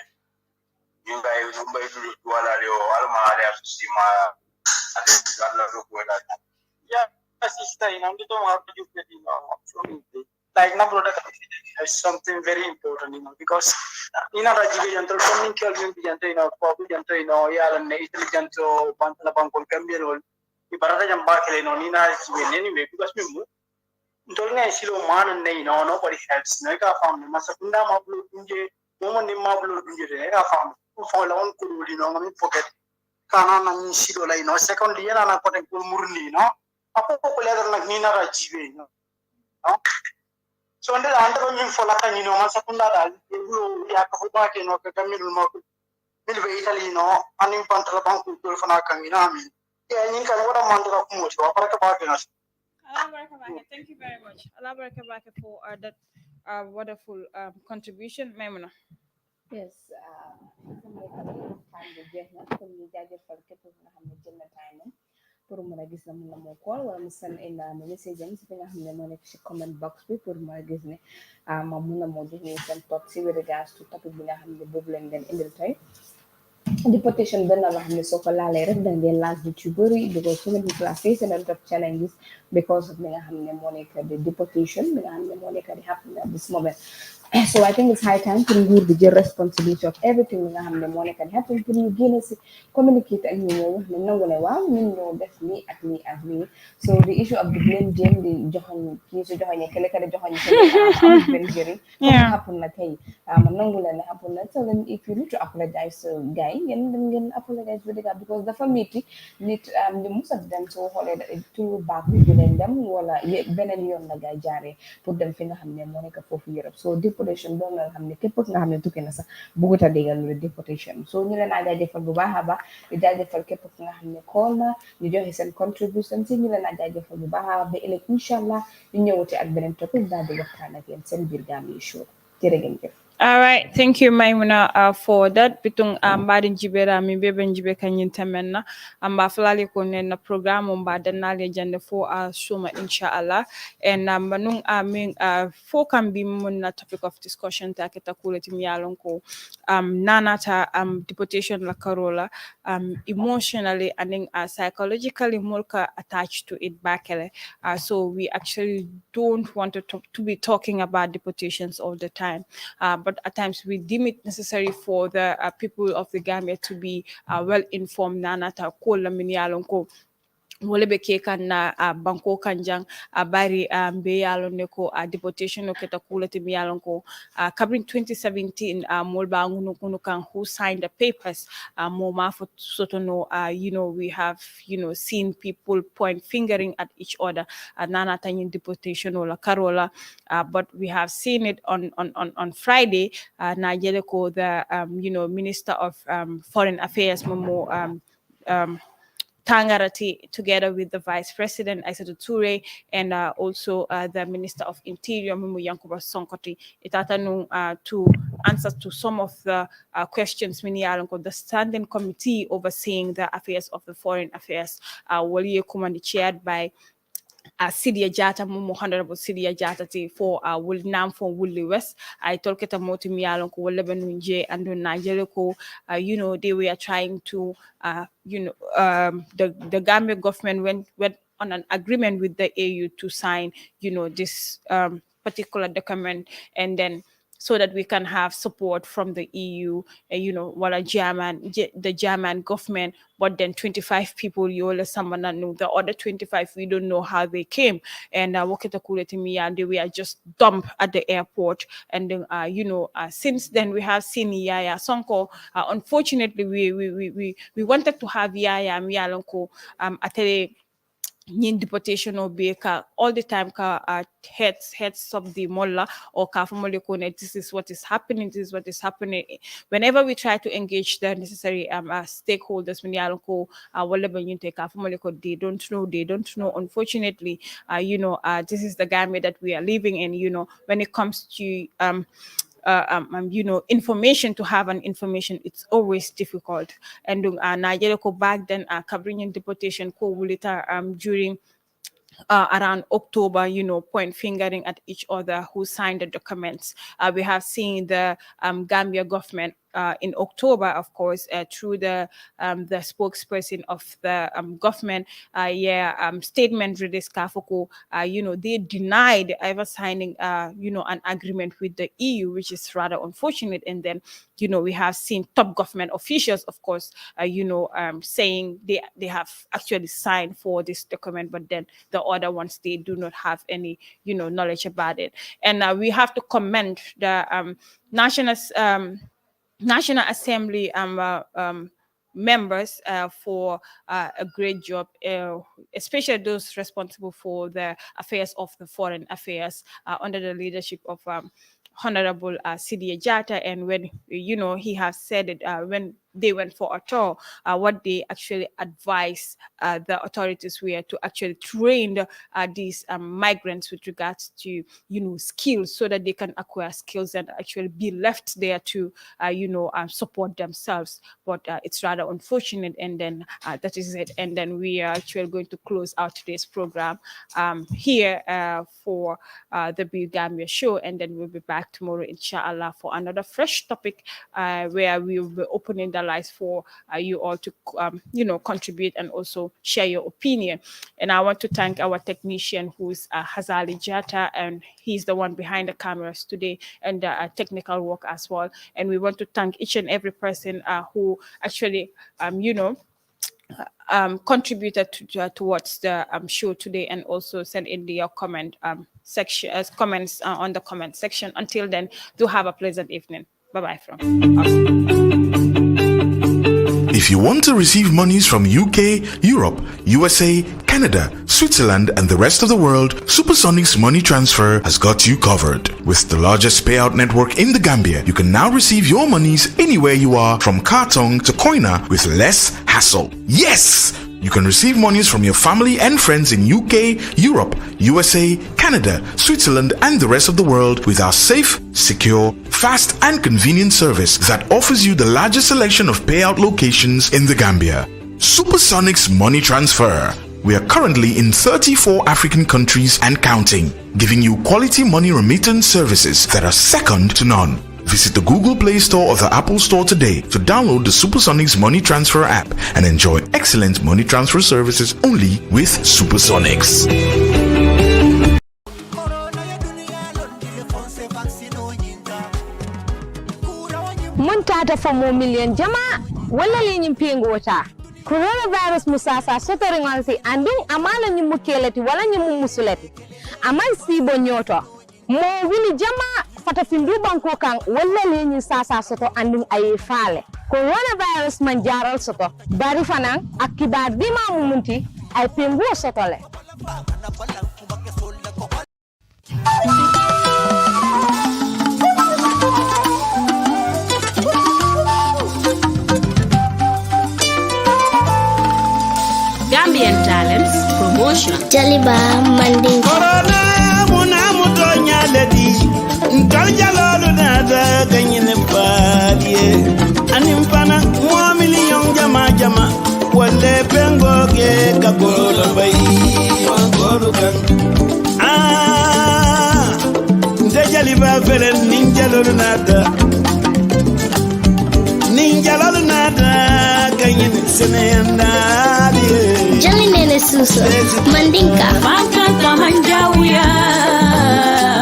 yungai numbai wala leo alma ale asima ale galla do ko la ya sister ina ndito ma ju pe dino like na product is something very important because ina rajibe janto coming kelvin janto ko janto ya ne intelligent bantala bankol Gambia ibarata jamba kele nina anyway because me ndolnga silo man ne nobody helps no ka fam masakunda mablu kunje mo ni mablu kunje ne ka fam fo la on ko di ngami pocket kana na ni silo la second yana na ko ten ko murni apo ko leather nak ni na rajibe so nde anda min fo la kan masakunda dal bu ya ko ba ke ka kamil mo mil be itali anin pantala banku ko fana kan ina mi ya ni kan wada mandra ko mo to para ka ba ke Thank you very much. Allah Barakabaka for that wonderful contribution. Maimuna. Yes, pour mën a gis na mun na moo call wala mu send in message am si fi nga xam ne moo nekk si comment box bi pour mën a gis ne ma mun na moo jox ñu seen thought si with regards to topic bi nga xam ne boobu lañ leen indil tey deportation benn la xam ne soo ko laalee rek dañ leen laaj lu ci bëri because so many people are facing a lot of challenges because of li nga xam ne moo nekk the deportation bi nga xam ne moo nekk di happen at this moment so I think it's high time pour nguur bi jël responsibility of everything li nga xam ne moo nekk di happen pour ñu génne si communicate ak ñu ñoo wax ne nangu ne waaw ñun ñoo def lii ak lii ak lii so the issue of the blame game di joxoñ kii su joxoñe kele kele joxoñ am benn njëriñ comme happen na tey ma nangu leen ne happen na so then if you need to apologize guys ngeen apologize with it because dafa metti nit di musa dem soo xoolee turu baak bi leen dem wala beneen yoon la gaay jaaree pour dem fi nga xam ne moo nekk foofu Europe so deportation doon na xam ne képp nga xam ne tukki na sax bëggut a déggal lu deportation so ñu leen a jaajëfal bu baax a baax di jaajëfal képp nga xam ne call na ñu joxe seen contribution si ñu leen a jaajëfal bu baax a baax ba ëllëg incha allah ñu ñëwati ak beneen topic daal di waxtaan ak yéen seen biir Gambia show jërë ngeen jëf. All right, thank you, Maimuna, for that. Bitung mbadin jibera mi bebe njibe kanyin temenna amba flali ko na program mbadan na le jande fo shuma inshallah and manung amin fo kan bi mun na topic of discussion ta keta kulati mi yalon ko nanata deportation la karola emotionally and psychologically mulka attached to it bakele so we actually don't want to be talking about deportations all the time. But at times we deem it necessary for the people of the Gambia to be well informed. Nanata kola minialonko wole be ke kan na banko kanjang bari be yalo ne ko deportation o keta kulati mi yalon ko kabrin 2017 molba ngunu kan who signed the papers mo ma for sotono we have seen people point fingering at each other nana tanyin deportation or la carola but we have seen it on Friday Najele ko the Minister of Foreign Affairs Momo Tangarati, together with the Vice President Aissatou Toure and also the Minister of Interior Mumu Yankuba Sonkoti, itatanu to answer to some of the questions the Standing Committee overseeing the affairs of the foreign affairs wali kumandi chaired by Sidia Jata Mumu Honorable Sidia Jata for will nam for Woolly West. I told Keta Moti Mialon ko Lebanon J and Nigeria ko they were trying to the Gambia government went on an agreement with the AU to sign this particular document, and then so that we can have support from the EU, the German government. But then 25 people, someone knew the other 25, we don't know how they came. And they were just dumped at the airport. And then, since then we have seen Yaya Sonko. Unfortunately, we wanted to have Yaya Miyalonko at a deportation or be all the time heads of the mullah or this is what is happening, whenever we try to engage the necessary stakeholders they don't know unfortunately this is the Gambia that we are living in. When it comes to information, to have an information, it's always difficult. And Nigeria ko back then covering deportation ko during around October, point fingering at each other who signed the documents. We have seen the Gambia government in October, of course, through the spokesperson of the government, statement released Kafuku, they denied ever signing, an agreement with the EU, which is rather unfortunate. And then, we have seen top government officials, of course, saying they have actually signed for this document, but then the other ones, they do not have any, knowledge about it. And we have to commend the National Assembly members for a great job, especially those responsible for the affairs of the foreign affairs under the leadership of Honorable Sidia Jata. And when he has said it when they went for a tour, what they actually advised the authorities were to actually train these migrants with regards to skills, so that they can acquire skills and actually be left there to support themselves. But it's rather unfortunate. And then that is it. And then we are actually going to close out today's program here for the Birr Gambia show, and then we'll be back tomorrow, inshallah, for another fresh topic where we will be opening the lights for you all to contribute and also share your opinion. And I want to thank our technician, who's Hazali Jata, and he's the one behind the cameras today, and technical work as well. And we want to thank each and every person who actually contributed towards the show today, and also send in your comment section as comments on the comment section. Until then, do have a pleasant evening. Bye-bye from us. If you want to receive monies from UK, Europe, USA, Canada, Switzerland, and the rest of the world, Supersonic's money transfer has got you covered. With the largest payout network in the Gambia, you can now receive your monies anywhere you are, from Kartong to Koina, with less hassle. Yes! You can receive monies from your family and friends in UK, Europe, USA, Canada, Switzerland, and the rest of the world with our safe, secure, fast, and convenient service that offers you the largest selection of payout locations in the Gambia. Supersonic's money transfer. We are currently in 34 African countries and counting, giving you quality money remittance services that are second to none. Visit the Google Play Store or the Apple Store today to download the Supersonics Money Transfer app and enjoy excellent money transfer services only with Supersonics. Montata for more million jama wala lenyim pengota coronavirus musasa sotoringonsi andung amala nyimu keleti wala nyimu musuleti aman sibo nyoto mo wili jama fata findu banko kan wala lenyi sasa soto andung ay fale coronavirus man jaral soto bari fanan akibar dima mumunti ay pengu soto le Gambian Talents Promotion. Jaliba Manding. Corona muna muto nyaledi. Nkal jalalu nada ganyene badie. Animpana mwa million jama. Wale pengo ke kakola bayi. Wakoru kan. Nde jaliba fere ninja lolu nada. Ninja lolu nada ganyene senenda. Jali nene suso Mandinka Maka kahanja uya